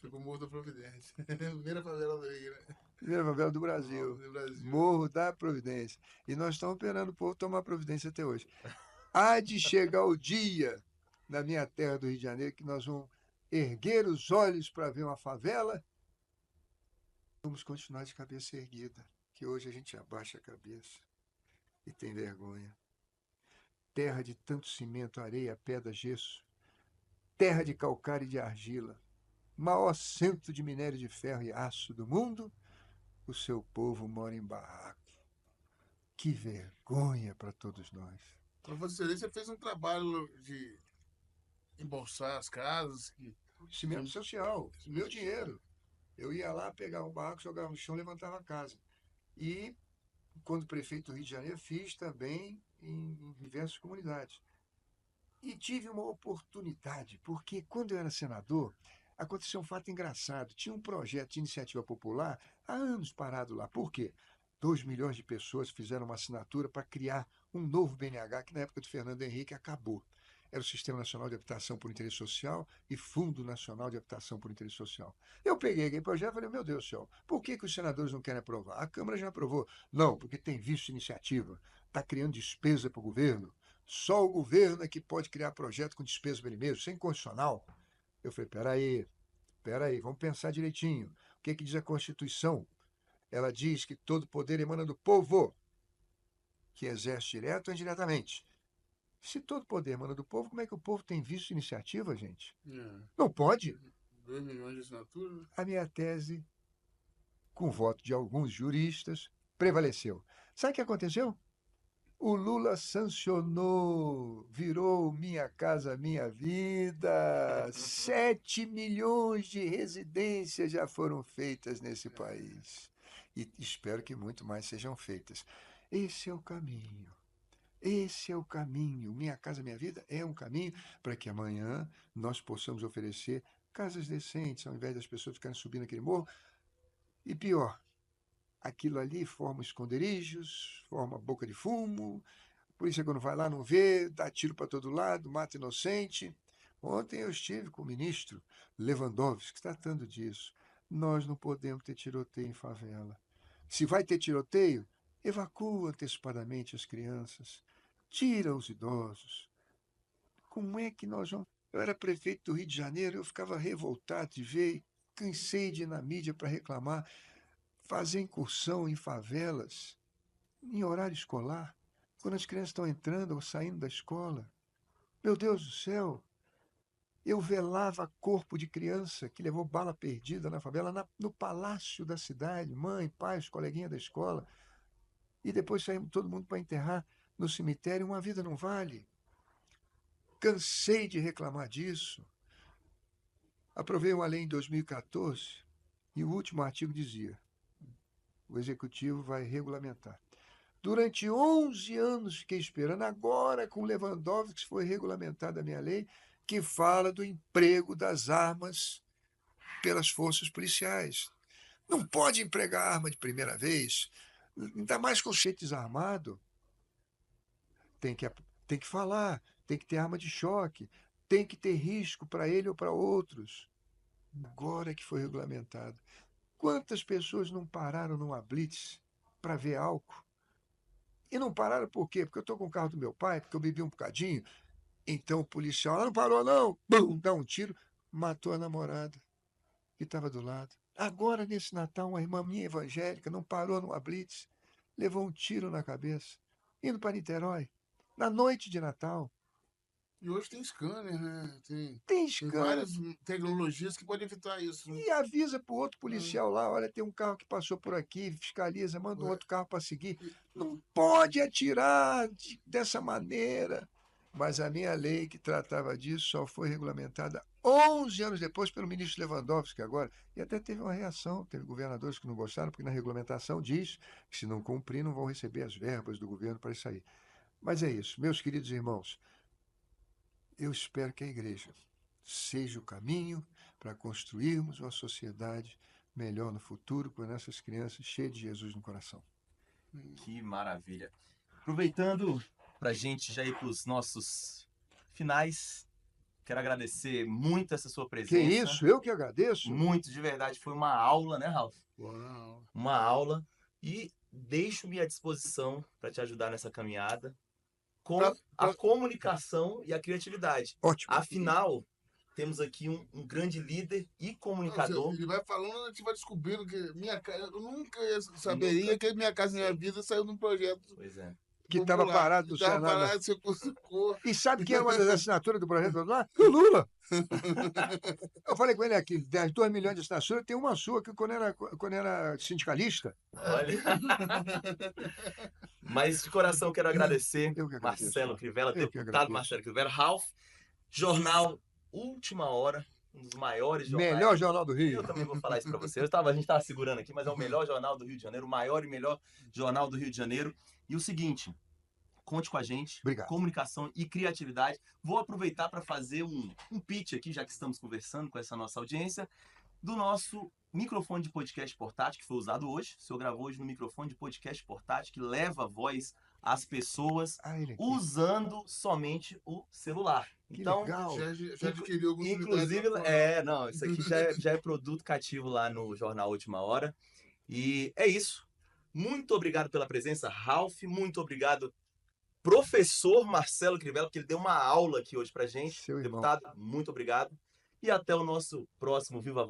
Fica o Morro da Providência. Primeira favela do Rio, né? Primeira favela do Brasil. Morro da Providência. E nós estamos esperando o povo tomar providência até hoje. Há de chegar o dia, na minha terra do Rio de Janeiro, que nós vamos erguer os olhos para ver uma favela. Vamos continuar de cabeça erguida, que hoje a gente abaixa a cabeça e tem vergonha. Terra de tanto cimento, areia, pedra, gesso. Terra de calcário e de argila. Maior centro de minério de ferro e aço do mundo, o seu povo mora em barraco. Que vergonha para todos nós. Você fez um trabalho de embolsar as casas. Cimento social, meu dinheiro. Eu ia lá, pegava um barraco, jogava no chão, levantava a casa. E, quando prefeito do Rio de Janeiro, fiz também em diversas comunidades. E tive uma oportunidade, porque quando eu era senador, aconteceu um fato engraçado. Tinha um projeto de iniciativa popular há anos parado lá. Por quê? 2 milhões de pessoas fizeram uma assinatura para criar um novo BNH, que na época do Fernando Henrique acabou. Era o Sistema Nacional de Habitação por Interesse Social e Fundo Nacional de Habitação por Interesse Social. Eu peguei aquele projeto e falei, meu Deus do céu, por que os senadores não querem aprovar? A Câmara já aprovou. Não, porque tem visto iniciativa, está criando despesa para o governo. Só o governo é que pode criar projeto com despesa para ele mesmo, sem condicional. Eu falei, peraí, vamos pensar direitinho. O que diz a Constituição? Ela diz que todo poder emana do povo, que exerce direto ou indiretamente. Se todo poder emana do povo, como é que o povo tem visto iniciativa, gente? Não pode. 2 milhões de assinaturas? A minha tese, com o voto de alguns juristas, prevaleceu. Sabe o que aconteceu? O Lula sancionou, virou Minha Casa Minha Vida. 7 milhões de residências já foram feitas nesse país. E espero que muito mais sejam feitas. Esse é o caminho. Esse é o caminho. Minha Casa Minha Vida é um caminho para que amanhã nós possamos oferecer casas decentes, ao invés das pessoas ficarem subindo aquele morro. E pior, aquilo ali forma esconderijos, forma boca de fumo. A polícia, quando vai lá, não vê, dá tiro para todo lado, mata inocente. Ontem eu estive com o ministro Lewandowski tratando disso. Nós não podemos ter tiroteio em favela. Se vai ter tiroteio, evacua antecipadamente as crianças, tira os idosos. Como é que nós vamos... Eu era prefeito do Rio de Janeiro, eu ficava revoltado de ver, cansei de ir na mídia para reclamar, fazer incursão em favelas, em horário escolar, quando as crianças estão entrando ou saindo da escola. Meu Deus do céu! Eu velava corpo de criança que levou bala perdida na favela, no palácio da cidade, mãe, pai, os coleguinhas da escola. E depois saímos todo mundo para enterrar no cemitério. Uma vida não vale. Cansei de reclamar disso. Aprovei uma lei em 2014 e o último artigo dizia: o Executivo vai regulamentar. Durante 11 anos fiquei esperando. Agora, com Lewandowski, foi regulamentada a minha lei, que fala do emprego das armas pelas forças policiais. Não pode empregar arma de primeira vez, ainda mais com gente desarmado. Tem que falar, tem que ter arma de choque, tem que ter risco para ele ou para outros. Agora que foi regulamentado. Quantas pessoas não pararam numa blitz para ver álcool? E não pararam por quê? Porque eu estou com o carro do meu pai, porque eu bebi um bocadinho. Então o policial não parou, não. Bum, dá um tiro, matou a namorada que estava do lado. Agora, nesse Natal, uma irmã minha evangélica não parou numa blitz, levou um tiro na cabeça, indo para Niterói, na noite de Natal. E hoje tem scanner, né? Tem Tem scanner. várias tecnologias que podem evitar isso. Né? E avisa para o outro policial lá, olha, tem um carro que passou por aqui, fiscaliza, manda um outro carro para seguir. Não pode atirar dessa maneira. Mas a minha lei que tratava disso só foi regulamentada 11 anos depois pelo ministro Lewandowski agora. E até teve uma reação, teve governadores que não gostaram, porque na regulamentação diz que se não cumprir não vão receber as verbas do governo para isso aí. Mas é isso, meus queridos irmãos, eu espero que a igreja seja o caminho para construirmos uma sociedade melhor no futuro, com essas crianças cheias de Jesus no coração. Que maravilha. Aproveitando para a gente já ir para os nossos finais, quero agradecer muito essa sua presença. Que isso, eu que agradeço. Muito, de verdade. Foi uma aula, né, Ralf? Uau. Uma aula. E deixo-me à disposição para te ajudar nessa caminhada com a comunicação e a criatividade. Ótimo. Afinal, temos aqui um grande líder e comunicador. Ele vai falando, a gente vai descobrindo que minha casa. Eu nunca saberia que Minha Casa Minha Vida saiu de um projeto. Pois é. Que estava parado no Senado. Senado. Secou. E sabe quem é uma das assinaturas do projeto lá? O Lula. Eu falei com ele aqui, das 2 milhões de assinaturas, tem uma sua que quando era sindicalista. Olha. Mas de coração quero agradecer Eu que agradeço. Marcelo Crivella, Eu que deputado agradeço. Marcelo Crivella, Ralf, jornal Última Hora, um dos maiores jornais. Melhor jornal do Rio. Eu também vou falar isso para você. A gente estava segurando aqui, mas é o melhor jornal do Rio de Janeiro, o maior e melhor jornal do Rio de Janeiro. E o seguinte, conte com a gente. Obrigado. Comunicação e criatividade. Vou aproveitar para fazer um pitch aqui, já que estamos conversando com essa nossa audiência, do nosso microfone de podcast portátil, que foi usado hoje. O senhor gravou hoje no microfone de podcast portátil, que leva a voz às pessoas usando somente o celular. Que então, legal. Já adquiriu alguns. Inclusive, não, isso aqui já é produto cativo lá no Jornal Última Hora. E é isso. Muito obrigado pela presença, Ralf. Muito obrigado, professor Marcelo Crivella, porque ele deu uma aula aqui hoje pra gente. Seu irmão. Deputado, muito obrigado. E até o nosso próximo Viva a Voz.